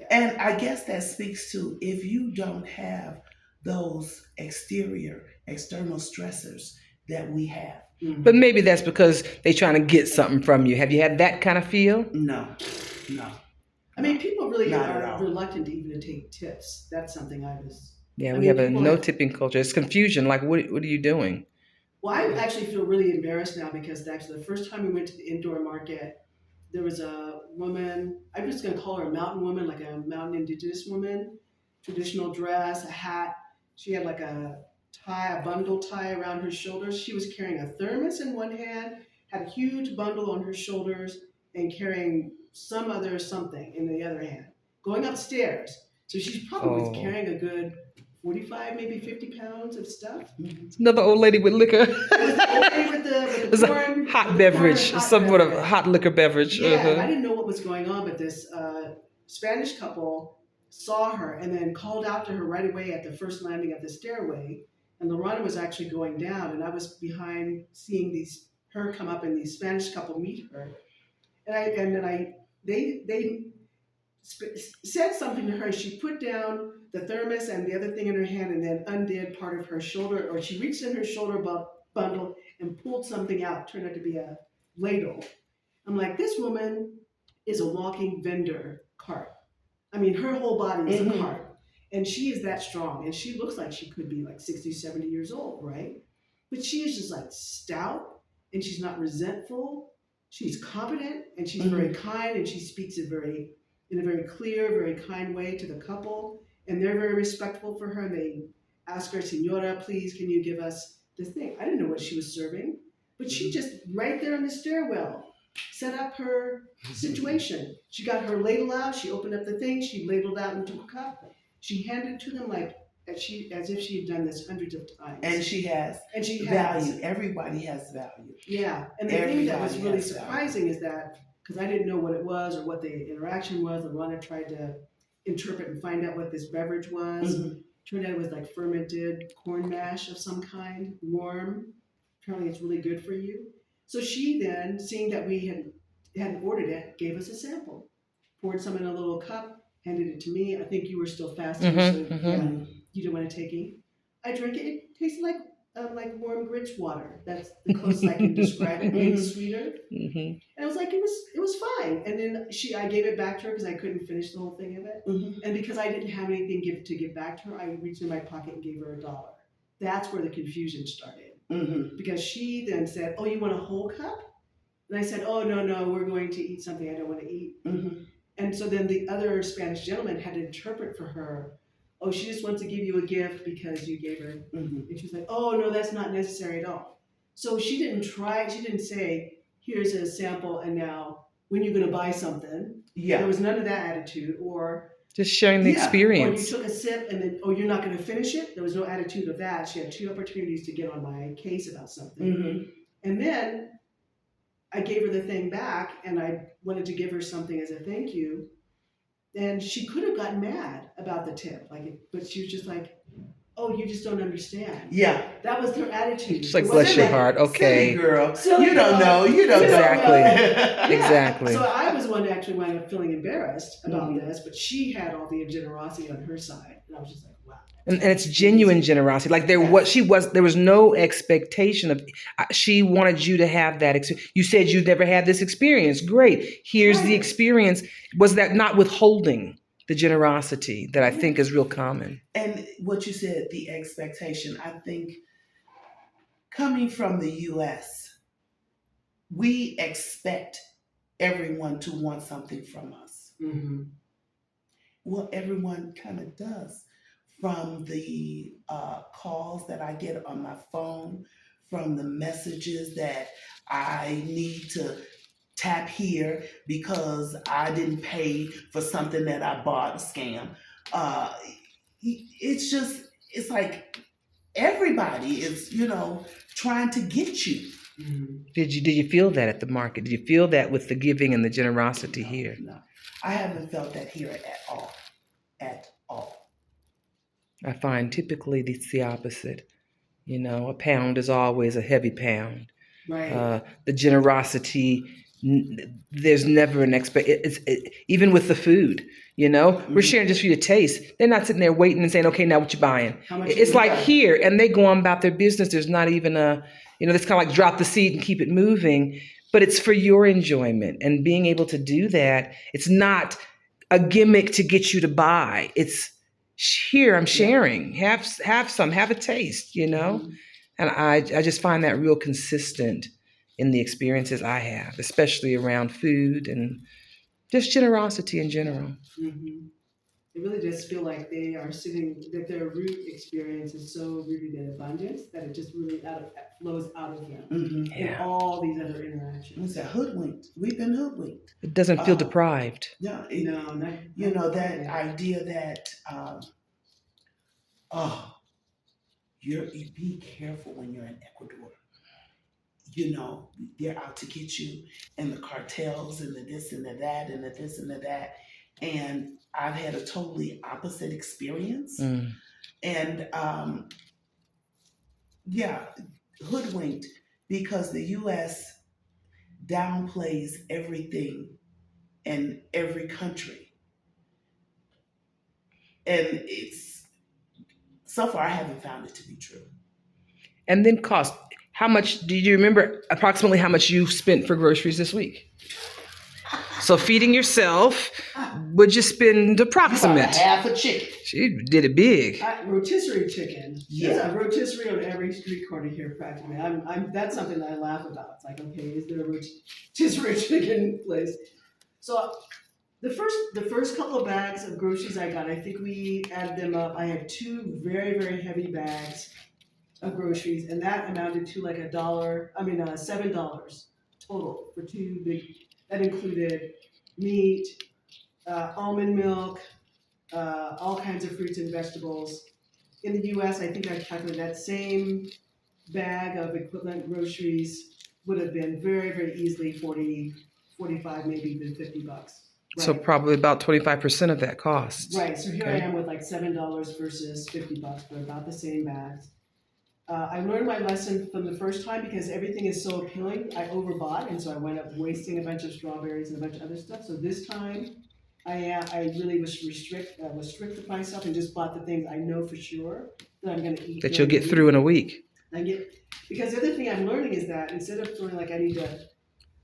S2: And I guess that speaks to, if you don't have those external stressors that we have.
S1: But maybe that's because they're trying to get something from you. Have you had that kind of feel?
S2: No.
S3: I mean, people really
S2: Not at
S3: are
S2: all.
S3: reluctant to even take tips. That's something I was.
S1: Yeah,
S3: I
S1: we
S3: mean,
S1: have a
S3: people
S1: no
S3: have-
S1: tipping culture. It's confusion. Like, what are you doing?
S3: Well, I actually feel really embarrassed now, because actually the first time we went to the indoor market, there was a woman, I'm just going to call her a mountain woman, like a mountain indigenous woman, traditional dress, a hat. She had like a bundle tie around her shoulders. She was carrying a thermos in one hand, had a huge bundle on her shoulders, and carrying some other something in the other hand, going upstairs. So she's probably was carrying a good 45, maybe 50 pounds of stuff.
S1: It's another old lady with liquor.
S3: It was the old lady with the
S1: It's
S3: corn,
S1: a hot
S3: with the
S1: beverage,
S3: corn, hot
S1: somewhat of
S3: beverage.
S1: a hot liquor beverage.
S3: Yeah, and I didn't know what was going on, but this Spanish couple saw her and then called out to her right away at the first landing of the stairway. And Lorana was actually going down, and I was behind seeing her come up and these Spanish couple meet her. They said something to her. She put down the thermos and the other thing in her hand and then undid part of her shoulder, or she reached in her shoulder bundle and pulled something out. Turned out to be a ladle. I'm like, this woman is a walking vendor cart. I mean, her whole body is a cart. And she is that strong. And she looks like she could be like 60, 70 years old, right? But she is just like stout, and she's not resentful. She's competent, and she's very kind, and she speaks in a very clear, very kind way to the couple. And they're very respectful for her. And they ask her, Senora, please, can you give us this thing? I didn't know what she was serving, but she just right there in the stairwell set up her situation. She got her ladle out. She opened up the thing. She ladled out into a cup. She handed it to them like as if she had done this hundreds of times.
S2: And she has
S3: And she
S2: value.
S3: has.
S2: Everybody has value.
S3: Yeah. And the thing that was
S2: Everybody
S3: really
S2: has value.
S3: surprising is that, because I didn't know what it was or what the interaction was, Alana tried to interpret and find out what this beverage was.
S2: Mhm.
S3: Turned out it was like fermented corn mash of some kind, warm. Apparently it's really good for you. So she then, seeing that we hadn't ordered it, gave us a sample. Poured some in a little cup, handed it to me. I think you were still fasting, so yeah, you didn't want to take it. I drank it. It tasted like warm grits water. That's the closest I can describe it. Maybe sweeter.
S1: Mhm.
S3: And I was like, it was fine. And then I gave it back to her because I couldn't finish the whole thing of it.
S2: Mhm.
S3: And because I didn't have anything to give back to her, I reached in my pocket and gave her $1. That's where the confusion started.
S2: Mhm.
S3: Because she then said, "Oh, you want a whole cup?" And I said, "Oh, no, we're going to eat something I don't want to eat."
S2: Mhm.
S3: And so then the other Spanish gentleman had to interpret for her, "Oh, she just wants to give you a gift because you gave her."
S2: Mhm.
S3: And she was like, "Oh, no, that's not necessary at all." So she didn't say, "Here's a sample, and now when you're going to buy something."
S2: Yeah.
S3: There was none of that attitude. Or
S1: Just sharing the
S2: Yeah.
S3: or you
S1: experience.
S3: took a sip and then, "Oh, you're not going to finish it." There was no attitude of that. She had 2 opportunities to get on my case about something.
S2: Mhm.
S3: And then I gave her the thing back, and I wanted to give her something as a thank you. And she could have gotten mad about the tip, but she was just like, "Oh, you just don't understand."
S2: Yeah.
S3: That was her attitude.
S1: It's like,
S3: It
S1: bless
S3: wasn't
S1: your
S3: like,
S1: heart.
S2: Silly
S1: Okay.
S2: girl.
S3: Silly
S2: You don't
S3: girl.
S2: know. You don't
S1: Exactly.
S2: know.
S3: Yeah.
S1: Exactly.
S3: So I was one that actually wound up feeling embarrassed about
S2: Mhm.
S3: this, but she had all the generosity on her side, and I was just like, wow.
S1: And it's genuine generosity. Like there was no expectation of, she wanted you to have that experience. You said you've never had this experience. Great. Here's the
S3: Right.
S1: experience. Was that not withholding the generosity that I think is real common?
S2: And what you said, the expectation, I think coming from the US, we expect everyone to want something from us.
S3: Mm-hmm.
S2: Well, everyone kind of does. From the calls that I get on my phone, from the messages that I need to tap here because I didn't pay for something that I bought, a scam. Uh, it's like everybody is, trying to get you.
S3: Mm-hmm.
S1: Did you feel that at the market? Did you feel that with the giving and the generosity here?
S2: No, I haven't felt that here at all. At all.
S1: I find typically it's the opposite. A pound is always a heavy pound.
S3: Right.
S1: The generosity, there's never an even with the food, we're sharing just for you to taste. They're not sitting there waiting and saying, okay, now what you buying?
S3: How much
S1: It's
S3: you
S1: like
S3: got?
S1: here, and they go on about their business. There's not even it's kind of like drop the seed and keep it moving, but it's for your enjoyment. And being able to do that, it's not a gimmick to get you to buy. It's here, I'm sharing. Have some, have a taste,
S3: Mm-hmm.
S1: And I just find that real consistent in the experiences I have, especially around food and just generosity in general.
S3: Mm-hmm. It really does feel like that their root experience is so rooted in abundance that it just really flows out of them
S2: Mm-hmm.
S3: in all these other interactions.
S2: It's a hoodwinked. We've been hoodwinked.
S1: It doesn't feel deprived.
S2: No,
S3: No, not
S2: that idea that you be careful when you're in Ecuador. They're out to get you, and the cartels and the this and the that and the this and the that. And I've had a totally opposite experience.
S1: Mm.
S2: And hoodwinked because the US downplays everything in every country. And so far I haven't found it to be true.
S1: And then cost. How much, do you remember approximately how much you spent for groceries this week? So feeding yourself, would you spend approximate?
S2: About half a chicken.
S1: She did it big.
S3: Rotisserie chicken.
S2: Yeah.
S3: There's a rotisserie on every street corner here practically. That's something that I laugh about. It's like, okay, is there a rotisserie chicken place? So the first couple of bags of groceries I got, I think we added them up. I had 2 very, very heavy bags of groceries, and that amounted to like $7 total for 2 big. That included meat, almond milk, all kinds of fruits and vegetables. in the US, I think I calculated that same bag of equivalent groceries would have been very, very easily 40, 45, maybe even $50.
S1: So
S3: Right.
S1: probably about 25% of that cost.
S3: Right. So here I
S1: Okay.
S3: am with like $7 versus $50 for about the same bags. I learned my lesson from the first time because everything is so appealing. I overbought, and so I wound up wasting a bunch of strawberries and a bunch of other stuff. So this time, I really was restricted myself and just bought the things I know for sure that I'm going to eat.
S1: That you'll
S3: during
S1: get
S3: the
S1: through
S3: week.
S1: in a week.
S3: Because the other thing I'm learning is that instead of feeling like I need to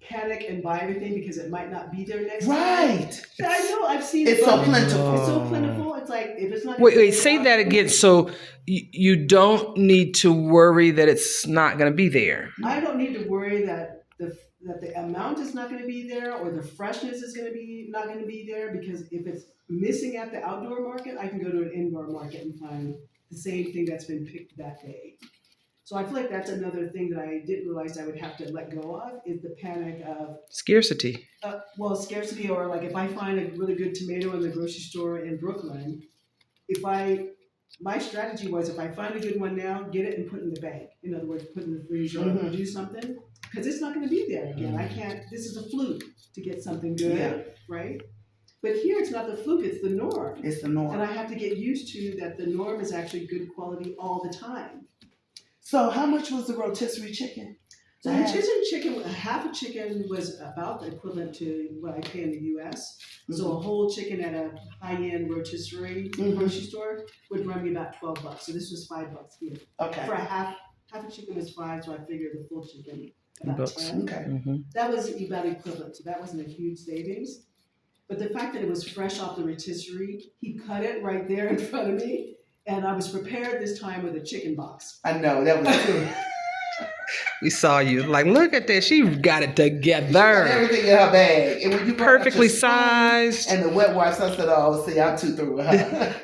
S3: panic and buy everything because it might not be there next time.
S2: Right.
S3: I know, I've seen
S2: It's
S3: it.
S2: so plentiful.
S3: It's so plentiful. It's like if it's not.
S1: Wait, say that again. So you don't need to worry that it's not going to be there.
S3: I don't need to worry that the amount is not going to be there or the freshness is going to be not going to be there, because if it's missing at the outdoor market, I can go to an indoor market and find the same thing that's been picked that day. So I feel like that's another thing that I didn't realize I would have to let go of, is the panic of
S1: Scarcity.
S3: scarcity, or like if I find a really good tomato in the grocery store in Brooklyn, my strategy was if I find a good one now, get it and put it in the bank. In other words, put it in the freezer or do something, because it's not going to be there again. I can't. This is a fluke to get something good, right? But here it's not the fluke; it's the norm.
S2: It's the norm.
S3: And I have to get used to that. The norm is actually good quality all the time.
S2: So how much was the rotisserie chicken?
S3: So the rotisserie chicken, half a chicken was about the equivalent to what I pay in the U.S. So a whole chicken at a high-end rotisserie grocery store would run me about $12. So this was $5 here.
S2: Okay.
S3: For a half a chicken was $5, so I figured the full chicken about $10.
S2: Okay.
S3: That was about equivalent. So that wasn't a huge savings. But the fact that it was fresh off the rotisserie, he cut it right there in front of me. And I was prepared this time with a chicken box.
S2: I know, that was true.
S1: We saw you. Like, look at that. She got it together.
S2: She got everything in her bag. And when you
S1: Perfectly sized.
S2: and the wet wipes, I said, oh, see, I'm too through with her.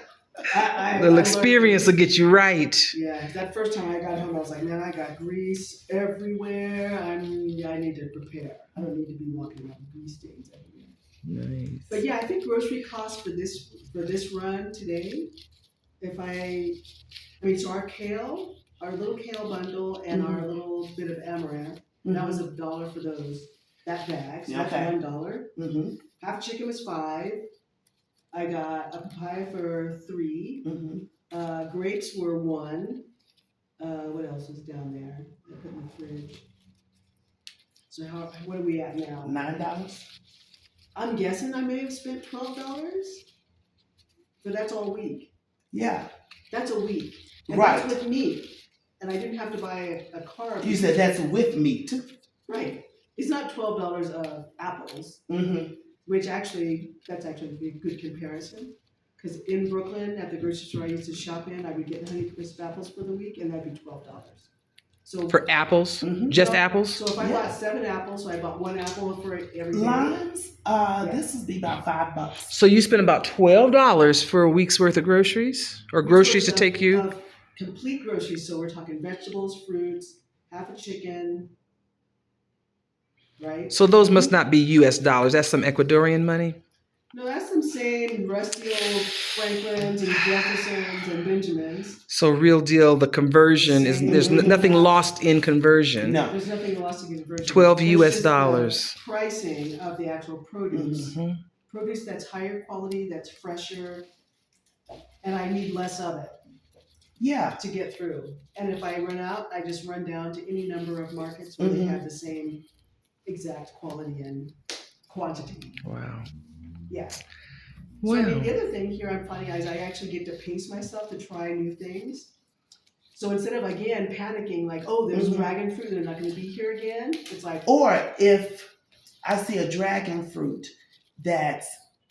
S1: Little experience will get you right.
S3: Yeah, that first time I got home, I was like, man, I got grease everywhere. I need to prepare. I don't need to be walking around with grease stains everywhere.
S1: Nice.
S3: But yeah, I think grocery costs for this run today, so our kale, our little kale bundle and our little bit of amaranth, that was $1 for that bag, so that's $1. Half chicken was $5. I got a papaya for $3. Grapes were $1. What else was down there? I put in the fridge. So what are we at now?
S2: $9?
S3: I'm guessing I may have spent $12, but that's all week.
S2: Yeah.
S3: That's a week. And
S2: Right.
S3: that's with meat. And I didn't have to buy a carb.
S2: You said that's with meat.
S3: Right. It's not $12 of apples, which that's actually a good comparison. Because in Brooklyn, at the grocery store I used to shop in, I would get Honeycrisp apples for the week, and that'd be $12. So
S1: For apples? Just apples?
S3: So if I bought 7 apples, so I bought 1 apple for every day.
S2: Limes, this would be about $5.
S1: So you spend about $12 for a week's worth of groceries? Or groceries to take you?
S3: Of complete groceries. So we're talking vegetables, fruits, half a chicken, right?
S1: So those must not be U.S. dollars. That's some Ecuadorian money?
S3: No, that's some same rusty old Franklins and Jeffersons and Benjamins.
S1: So real deal, the conversion there's nothing lost in conversion.
S2: No.
S3: There's nothing lost in conversion.
S1: 12
S3: It's
S1: US
S3: just
S1: dollars.
S3: the pricing of the actual produce. Produce that's higher quality, that's fresher, and I need less of it.
S2: Yeah.
S3: To get through. And if I run out, I just run down to any number of markets where they have the same exact quality and quantity.
S1: Wow.
S3: Yeah. So
S1: Wow.
S3: the other thing here I'm finding is I actually get to pace myself to try new things. So instead of, again, panicking like, oh, there's dragon fruit, they're not going to be here again. It's like.
S2: Or if I see a dragon fruit that's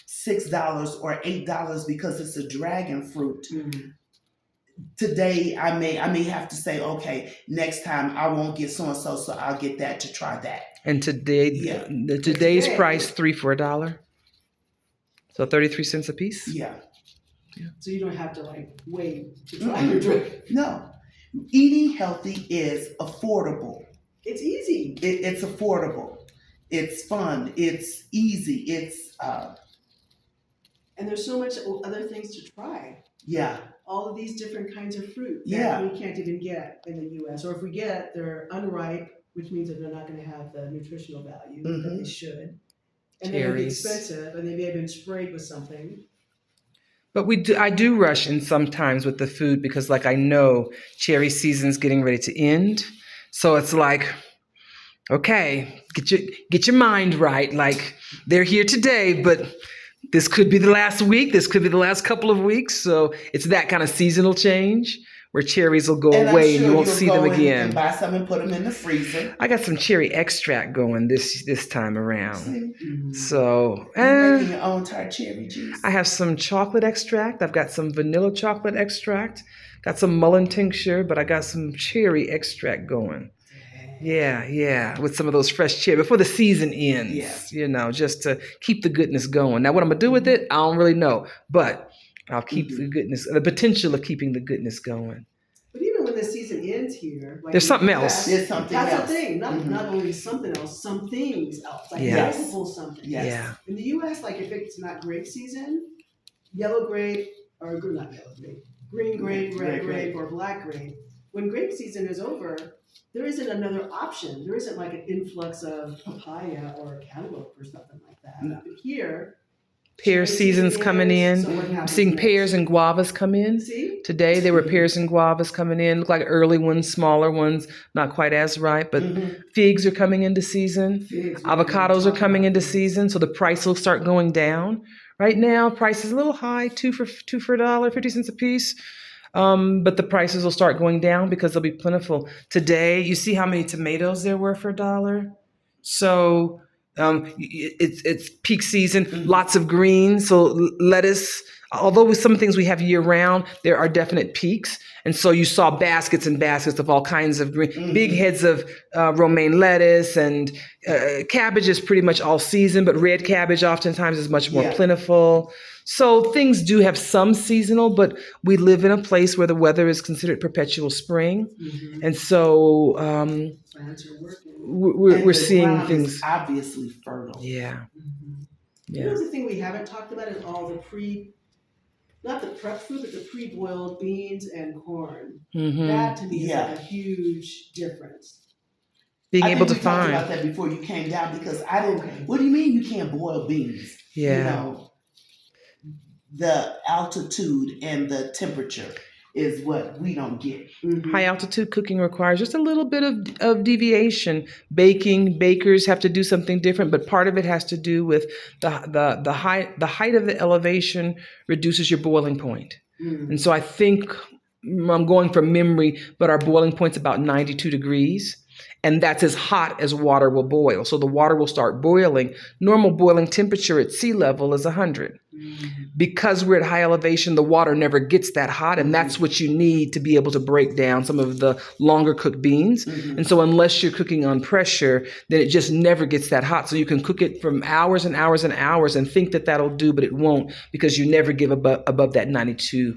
S2: $6 or $8 because it's a dragon fruit, today I may have to say, okay, next time I won't get so-and-so, so I'll get that to try that.
S1: And today, today's price, 3 for $1. So 33 cents a piece?
S2: Yeah.
S3: So you don't have to wait to try your drink.
S2: No. Eating healthy is affordable.
S3: It's easy.
S2: It's affordable. It's fun. It's easy. It's
S3: and there's so much other things to try.
S2: Yeah.
S3: all of these different kinds of fruit
S2: Yeah.
S3: that we can't even get in the U.S. Or if we get, they're unripe, which means that they're not going to have the nutritional value that they should. And they're going to be
S1: Cherries.
S3: expensive, and they may have been sprayed with something.
S1: But I do rush in sometimes with the food because, like, I know cherry season's getting ready to end, so it's like, okay, get your mind right. Like, they're here today, but this could be the last week. This could be the last couple of weeks. So it's that kind of seasonal change where cherries will go
S2: And I'm
S1: away and you
S2: sure
S1: won't
S2: you'll
S1: see
S2: go
S1: them
S2: in
S1: again.
S2: and buy some and put them in the freezer.
S1: I got some cherry extract going this time around.
S2: See?
S1: So
S2: You're making your own tart cherry juice.
S1: I have some chocolate extract. I've got some vanilla chocolate extract. Got some mullein tincture, but I got some cherry extract going. Yeah, with some of those fresh cherry before the season ends, just to keep the goodness going. Now, what I'm gonna do with it, I don't really know, but I'll keep the potential of keeping the goodness going.
S3: But even when the season ends here, like
S1: There's something else.
S2: There's something
S3: that's
S2: else.
S3: the thing. Not only something else, some things else. Like
S1: Yes.
S3: multiple something.
S2: Yes.
S1: Yeah.
S3: In the U.S., like if it's not grape season, yellow grape or not yellow grape, green grape, red grape, or black grape. When grape season is over, there isn't another option. There isn't like an influx of papaya or cantaloupe or something like that.
S2: No.
S3: But here,
S1: Pear
S3: cherry
S1: season's
S3: season
S1: coming
S3: ends,
S1: in.
S3: so what
S1: I'm
S3: happens
S1: seeing
S3: next?
S1: pears and guavas come in.
S3: See?
S1: Today there were pears and guavas coming in. Look like early ones, smaller ones, not quite as ripe, but figs are coming into season.
S3: Figs,
S1: Avocados are coming into season, so the price will start going down. Right now, price is a little high, two for $1, 50 cents a piece. But the prices will start going down because they'll be plentiful. Today, you see how many tomatoes there were for $1? So it's peak season, lots of greens. So lettuce, although with some things we have year round, there are definite peaks. And so you saw baskets and baskets of all kinds of green, big heads of romaine lettuce, and cabbage is pretty much all season, but red cabbage oftentimes is much more plentiful. So things do have some seasonal, but we live in a place where the weather is considered perpetual spring. And so
S3: Plants are working.
S1: we're seeing
S2: ground
S1: things.
S2: is obviously fertile.
S1: Yeah.
S3: You know, the thing we haven't talked about is all the not the prep food, but the pre-boiled beans and corn. That to me is like a huge difference.
S1: Being
S2: I
S1: able
S2: think
S1: to
S2: we talked
S1: find.
S2: about that before you came down because I didn't. What do you mean you can't boil beans?
S1: Yeah.
S2: You know, the altitude and the temperature is what we don't get.
S1: High altitude cooking requires just a little bit of deviation. Bakers have to do something different, but part of it has to do with the height of the elevation reduces your boiling point. And so I think I'm going from memory, but our boiling point's about 92 degrees. And that's as hot as water will boil. So the water will start boiling. Normal boiling temperature at sea level is 100. Because we're at high elevation, the water never gets that hot. And that's what you need to be able to break down some of the longer cooked beans. And so unless you're cooking on pressure, then it just never gets that hot. So you can cook it from hours and hours and hours and think that that'll do, but it won't, because you never give above that 92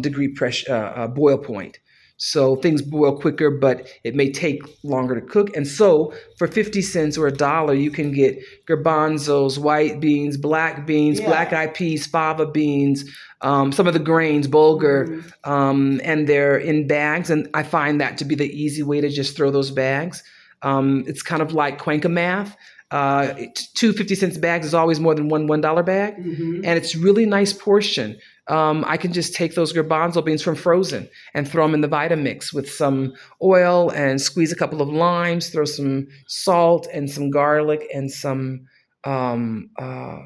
S1: degree pressure boil point. So things boil quicker, but it may take longer to cook. And so for 50 cents or $1, you can get garbanzos, white beans, black eyed peas, fava beans, some of the grains, bulgur, and they're in bags. And I find that to be the easy way to just throw those bags. It's kind of like Cuenca math. 2 50-cent bags is always more than one $1 bag. And it's really nice portion. I can just take those garbanzo beans from frozen and throw them in the Vitamix with some oil and squeeze a couple of limes, throw some salt and some garlic and some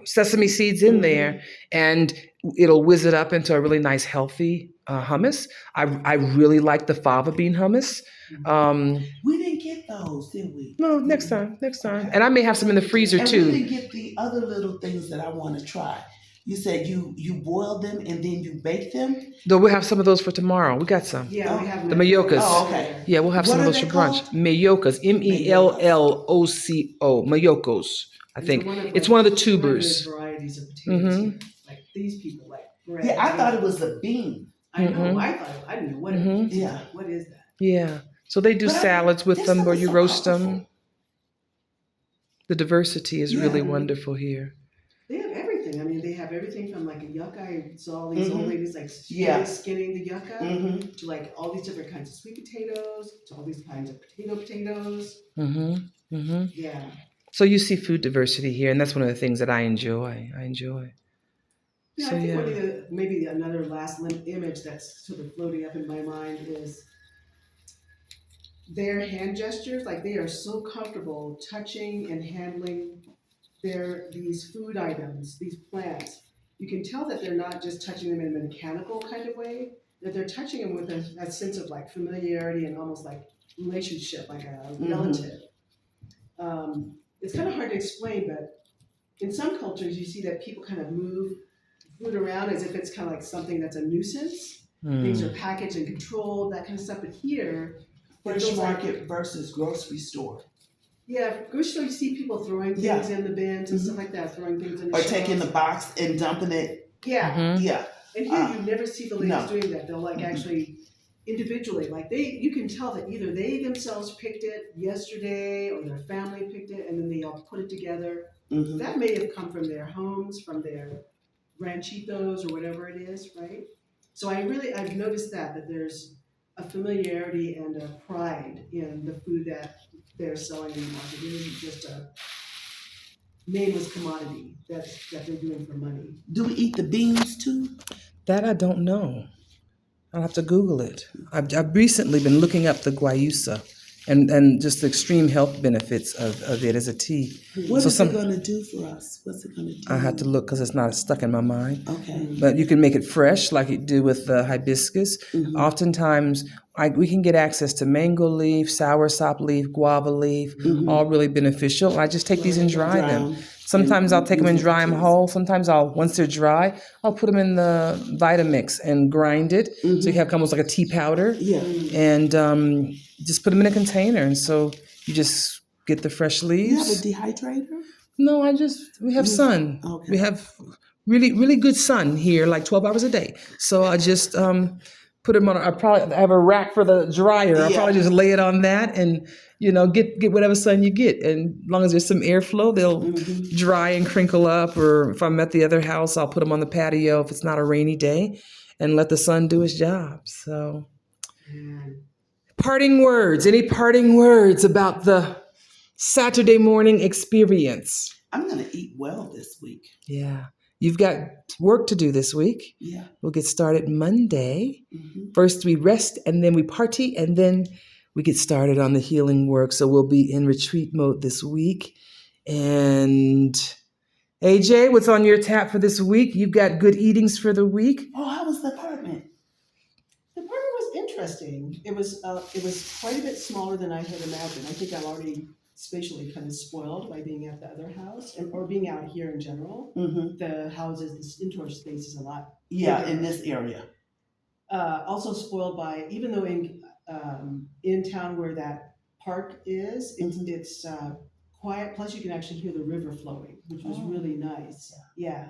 S1: sesame seeds in there, and it'll whiz it up into a really nice, healthy hummus. I really like the fava bean hummus.
S2: We didn't get those, did we?
S1: No, next time.
S2: Okay.
S1: And I may have some in the freezer
S2: And
S1: too.
S2: we didn't get the other little things that I want to try. You said you boil them and then you bake them?
S1: Though we'll have some of those for tomorrow. We got some.
S3: Yeah, we have
S1: The mayocas.
S2: Oh, okay.
S1: Yeah, we'll have some
S2: What
S1: of
S2: are
S1: those for
S2: they
S1: brunch.
S2: called?
S1: Mayocas. Mellocco. Mayocos, I think. It's one of the tubers.
S3: Varieties of potatoes. Like these people like bread.
S2: Yeah, I thought it was a bean.
S3: I know. I didn't know what it was.
S2: Yeah.
S3: What is that?
S1: Yeah. So they do
S2: But
S1: salads with
S2: this
S1: them
S2: stuff
S1: where
S2: is
S1: you
S2: so
S1: roast
S2: colorful.
S1: them. The diversity is really wonderful here.
S3: They have everything. everything. I mean, they have everything from like a yucca. I saw all these old ladies like
S2: Yeah.
S3: skinning the yucca
S2: Mm-hmm.
S3: to like all these different kinds of sweet potatoes to all these kinds of potatoes.
S1: Mm-hmm. Mm-hmm.
S3: Yeah.
S1: So you see food diversity here, and that's one of the things that I enjoy. I enjoy.
S3: Yeah,
S1: So
S3: I think one
S1: yeah.
S3: of the maybe another last image that's sort of floating up in my mind is their hand gestures. Like they are so comfortable touching and handling these food items, these plants. You can tell that they're not just touching them in a mechanical kind of way, that they're touching them with a sense of like familiarity and almost like relationship, like a relative. It's kind of hard to explain, but in some cultures, you see that people kind of move food around as if it's kind of like something that's a nuisance. Things are
S1: Mm.
S3: packaged and controlled, that kind of stuff. But here, it
S2: Fresh
S3: feels like,
S2: market versus grocery store.
S3: yeah, grocery store, you see people throwing
S2: Yeah.
S3: things in the bins and stuff like that, throwing things in the
S2: Or
S3: shelves.
S2: taking the box and dumping it.
S3: Yeah.
S1: Mm-hmm.
S2: Yeah.
S3: And here you never see the ladies
S2: No.
S3: doing that. They'll like
S2: Mhm.
S3: actually individually, like you can tell that either they themselves picked it yesterday or their family picked it and then they all put it together.
S2: Mm-hmm.
S3: That may have come from their homes, from their ranchitos or whatever it is, right? So I've noticed that there's a familiarity and a pride in the food that they're selling in the market. It isn't just a nameless commodity that they're doing for money.
S2: Do we eat the beans too?
S1: That I don't know. I'll have to Google it. I've recently been looking up the guayusa and just the extreme health benefits of it as a tea.
S2: What
S1: So
S2: is it going to do for us? What's it going to do?
S1: I had to look because it's not stuck in my mind.
S2: Okay.
S1: But you can make it fresh like you do with the hibiscus.
S2: Mhm.
S1: Oftentimes, we can get access to mango leaf, soursop leaf, guava leaf, all really beneficial. I just take these and dry them. Sometimes I'll take them and dry them whole. Sometimes once they're dry, I'll put them in the Vitamix and grind it. So you have almost like a tea powder.
S2: Yeah.
S1: And just put them in a container. And so you just get the fresh
S2: You have a
S1: leaves.
S2: dehydrator?
S1: No, we have sun.
S2: Okay.
S1: We have really, really good sun here, like 12 hours a day. So I just put them on, I have a rack for the dryer. I'll
S2: Yeah.
S1: probably just lay it on that and, get whatever sun you get. And as long as there's some airflow, they'll dry and crinkle up. Or if I'm at the other house, I'll put them on the patio if it's not a rainy day and let the sun do its job. So
S3: And
S1: any parting words about the Saturday morning experience?
S2: I'm going to eat well this week.
S1: Yeah. You've got work to do this week.
S2: Yeah.
S1: We'll get started Monday.
S2: Mm-hmm.
S1: First we rest and then we party and then we get started on the healing work. So we'll be in retreat mode this week. And AJ, what's on your tap for this week? You've got good eatings for the week.
S2: Oh, how was the apartment?
S3: the burger was interesting. It was quite a bit smaller than I had imagined. I think I'm already spatially kind of spoiled by being at the other house or being out here in general.
S2: Mm-hmm.
S3: The houses, this indoor space is a lot.
S2: Yeah,
S3: bigger.
S2: in this area.
S3: Also spoiled by, even though in town where that park is, it's quiet. Plus, you can actually hear the river flowing, which was really nice. Yeah.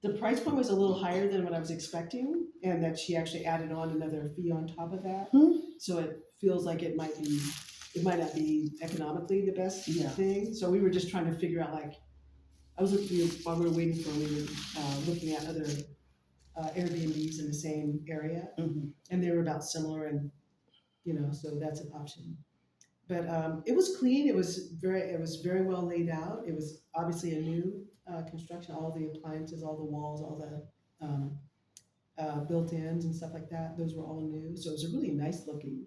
S3: The price point was a little higher than what I was expecting, and that she actually added on another fee on top of that. So it feels like it might not be economically the best thing. So we were just trying to figure out, like, I was looking while we were waiting for her, we were looking at other Airbnbs in the same area, and they were about similar, and so that's an option. But it was clean. It was very well laid out. It was obviously a new construction. All the appliances, all the walls, all the built-ins and stuff like that. Those were all new. So it was a really nice looking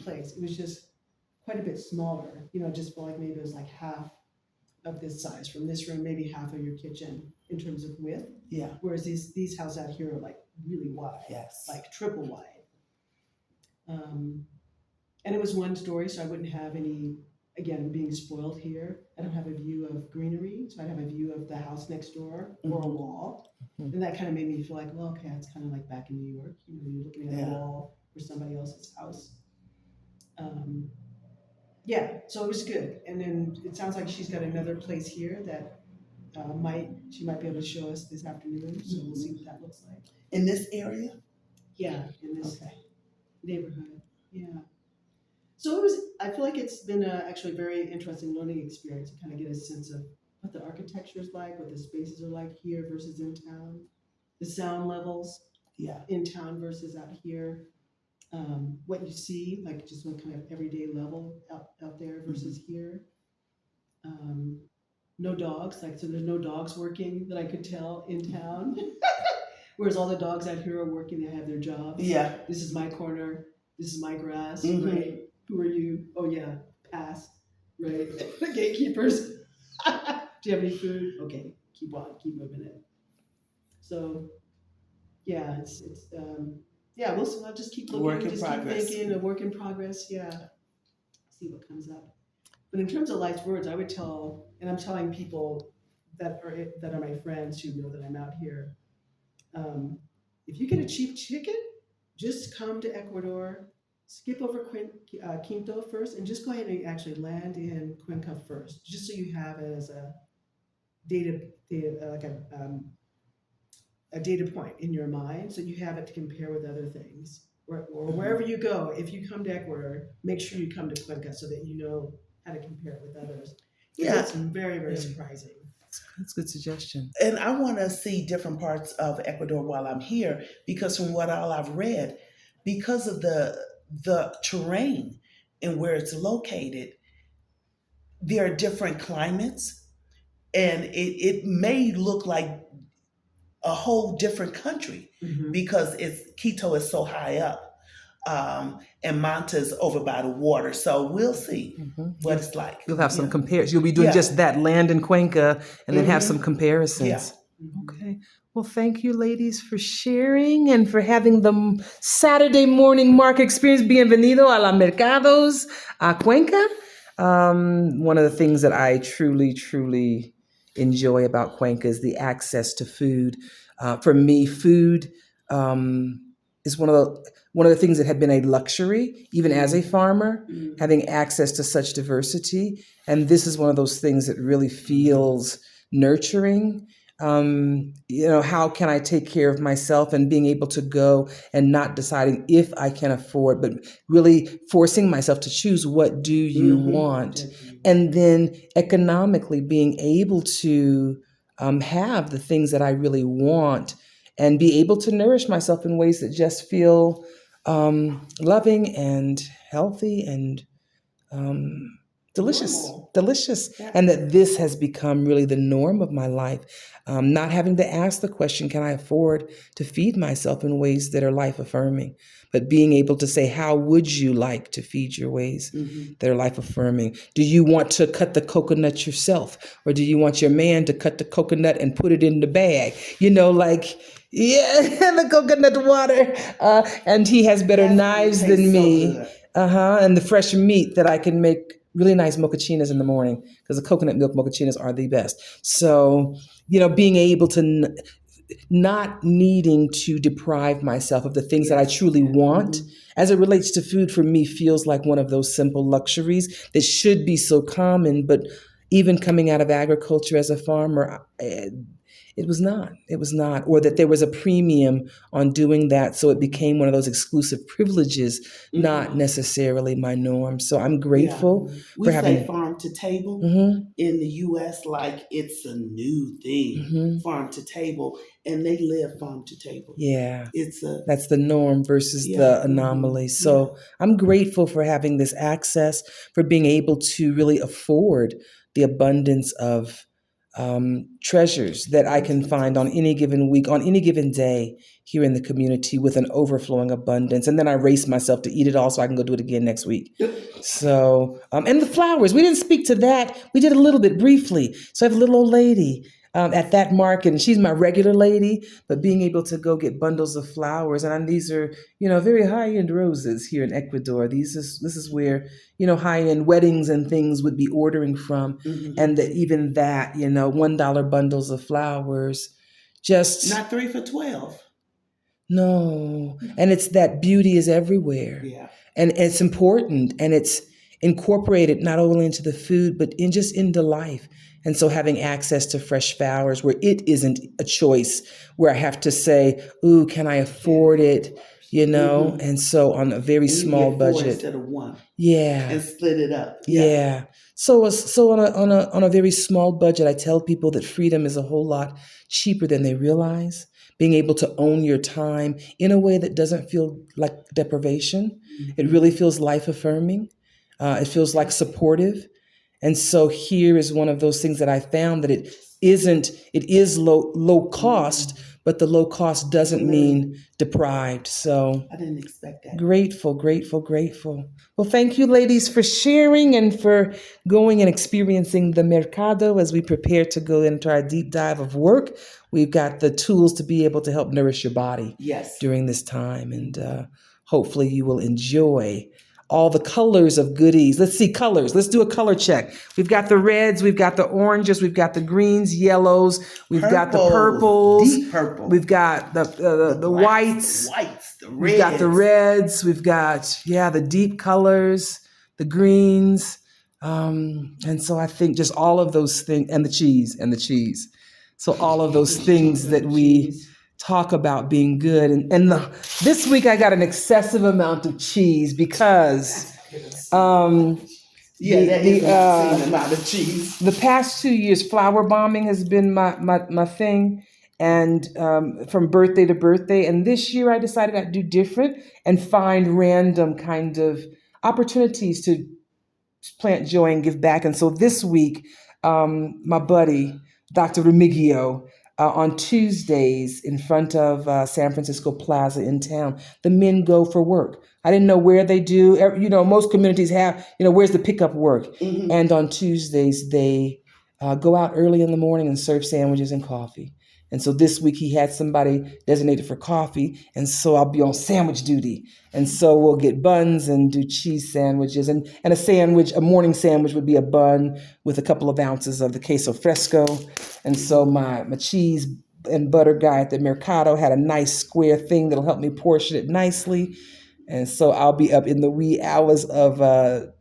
S3: place. It was just quite a bit smaller. Just felt like maybe it was like half of this size from this room, maybe half of your kitchen in terms of width.
S2: Yeah.
S3: Whereas these houses out here are like really wide.
S2: Yes.
S3: Like triple wide. And it was one story, so I wouldn't have any, again, being spoiled here, I don't have a view of greenery, so I'd have a view of the house next door or a wall. And that kind of made me feel like, well, okay, it's kind of like back in New York, you're looking at a wall for somebody else's house. So it was good. And then it sounds like she's got another place here that she might be able to show us this afternoon, so we'll see what that looks like.
S2: In this area?
S3: Yeah, in this neighborhood, yeah. So I feel like it's been actually a very interesting learning experience to kind of get a sense of what the architecture is like, what the spaces are like here versus in town, the sound levels
S2: Yeah.
S3: in town versus out here, what you see, like just one kind of everyday level out there versus here. Um, no dogs, like so there's no dogs working that I could tell in town. Whereas all the dogs out here are working, they have their jobs.
S2: Yeah.
S3: This is my corner, this is my grass,
S2: Mhm.
S3: right? Who are you? Oh yeah, pass, right? The gatekeepers. Do you have any food? Okay, keep on, keep moving it. So yeah, it's yeah, I'll just keep looking,
S2: Work in
S3: just
S2: progress.
S3: keep thinking, a work in progress. Yeah, see what comes up. But in terms of life's words, I would tell, and I'm telling people that are my friends who know that I'm out here. Um, if you get a cheap ticket, just come to Ecuador, skip over Quinto first, and just go ahead and actually land in Cuenca first, just so you have it as a like a data point in your mind, so you have it to compare with other things. Or wherever you go, if you come to Ecuador, make sure you come to Cuenca so that you know how to compare it with others.
S2: Yeah.
S3: It's very, very surprising.
S1: That's a good suggestion.
S2: And I want to see different parts of Ecuador while I'm here because from what all I've read, because of the terrain and where it's located, there are different climates, and it may look like a whole different country
S3: Mhm.
S2: because Quito is so high up, and Manta's over by the water. So we'll see what it's like.
S1: You'll have some
S2: Yeah.
S1: comparisons. You'll be doing
S2: Yeah.
S1: just that, land in Cuenca, and then have
S2: Mhm.
S1: some comparisons.
S2: Yeah.
S1: Okay. Well, thank you, ladies, for sharing and for having the Saturday morning market experience. Bienvenido a la Mercados a Cuenca. One of the things that I truly, truly enjoy about Cuenca is the access to food. For me, food is one of the things that had been a luxury, even as a farmer,
S3: Mhm.
S1: having access to such diversity. And this is one of those things that really feels nurturing. How can I take care of myself and being able to go and not deciding if I can afford, but really forcing myself to choose what do you
S2: Mhm.
S1: want, and then economically being able to have the things that I really want and be able to nourish myself in ways that just feel loving and healthy and delicious,
S2: Normal.
S1: delicious,
S2: Yeah.
S1: and that this has become really the norm of my life. Not having to ask the question, can I afford to feed myself in ways that are life affirming? But being able to say, how would you like to feed your ways
S2: Mhm.
S1: that are life affirming? Do you want to cut the coconut yourself? Or do you want your man to cut the coconut and put it in the bag? Yeah, the coconut water. And he has better
S2: That's
S1: knives
S2: tastes
S1: than
S2: so
S1: me.
S2: good.
S1: And the fresh meat that I can make really nice mochachinas in the morning because the coconut milk mochachinas are the best. So, being able to not needing to deprive myself of the things that I truly want as it relates to food for me feels like one of those simple luxuries that should be so common, but even coming out of agriculture as a farmer, it was not. It was not. Or that there was a premium on doing that. So it became one of those exclusive privileges, not necessarily my norm. So I'm grateful
S2: We
S1: for
S2: say
S1: having.
S2: farm to table
S1: Mhm,
S2: in the US like it's a new thing.
S1: mhm.
S2: Farm to table, and they live farm to table.
S1: Yeah.
S2: It's a
S1: That's the norm versus
S2: Yeah.
S1: the anomaly. So I'm grateful for having this access, for being able to really afford the abundance of treasures that I can find on any given week, on any given day here in the community with an overflowing abundance. And then I race myself to eat it all so I can go do it again next week. So, and the flowers, we didn't speak to that. We did a little bit briefly. So I have a little old lady at that market, and she's my regular lady, but being able to go get bundles of flowers. And these are, very high-end roses here in Ecuador. This is where, high-end weddings and things would be ordering from. And that even that, $1 bundles of flowers, just
S2: not 3 for $12.
S1: no. And it's that beauty is everywhere.
S2: Yeah.
S1: And it's important and it's incorporated not only into the food, but into life. And so having access to fresh flowers where it isn't a choice, where I have to say, ooh, can I afford it? you know, and so on a very
S2: And you
S1: small
S2: get four
S1: budget.
S2: instead of one
S1: Yeah.
S2: and split it up. Yeah.
S1: Yeah. So on a very small budget, I tell people that freedom is a whole lot cheaper than they realize. Being able to own your time in a way that doesn't feel like deprivation. It really feels life affirming. It feels like supportive. And so here is one of those things that I found that it is low cost, but the low cost doesn't mean deprived. So
S2: I didn't expect that.
S1: grateful, grateful, grateful. Well, thank you, ladies, for sharing and for going and experiencing the mercado as we prepare to go into our deep dive of work. We've got the tools to be able to help nourish your body
S2: Yes.
S1: during this time. And hopefully you will enjoy all the colors of goodies. Let's see colors. Let's do a color check. We've got the reds, we've got the oranges, we've got the greens, yellows, we've got the purples,
S2: deep purple.
S1: we've got the whites,
S2: the reds.
S1: we've got the reds, we've got the deep colors, the greens, and so I think just all of those things, and the cheese. So all of those things that we talk about being good, and this week I got an excessive amount of cheese because
S2: That is an obscene amount of cheese.
S1: the past 2 years flower bombing has been my thing, and from birthday to birthday, and this year I decided I'd do different and find random kind of opportunities to plant joy and give back. And so this week, my buddy, Dr. Remigio, on Tuesdays in front of San Francisco Plaza in town, the men go for work. I didn't know where they do. Most communities have, where's the pickup work? And on Tuesdays, they go out early in the morning and serve sandwiches and coffee. And so this week he had somebody designated for coffee, and so I'll be on sandwich duty. And so we'll get buns and do cheese sandwiches, and a morning sandwich would be a bun with a couple of ounces of the queso fresco. And so my cheese and butter guy at the Mercado had a nice square thing that'll help me portion it nicely. And so I'll be up in the wee hours of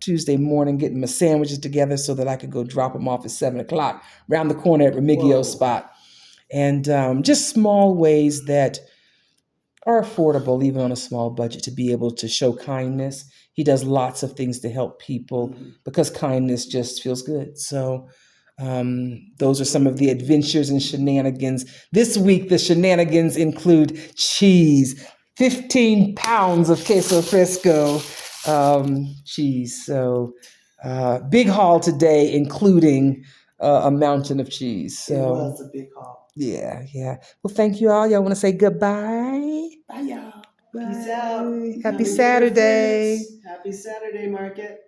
S1: Tuesday morning getting my sandwiches together so that I could go drop them off at 7 o'clock around the corner at Remigio's spot. And just small ways that are affordable, even on a small budget, to be able to show kindness. He does lots of things to help people because kindness just feels good. So those are some of the adventures and shenanigans. This week, the shenanigans include cheese, 15 pounds of queso fresco cheese. So big haul today, including a mountain of cheese. So
S2: It was a big haul.
S1: yeah. Well, thank you all. Y'all want to say goodbye?
S2: Bye, y'all.
S1: Bye.
S3: Peace out.
S1: Happy
S3: Enjoy your
S1: Saturday.
S3: fruits. Happy Saturday, market.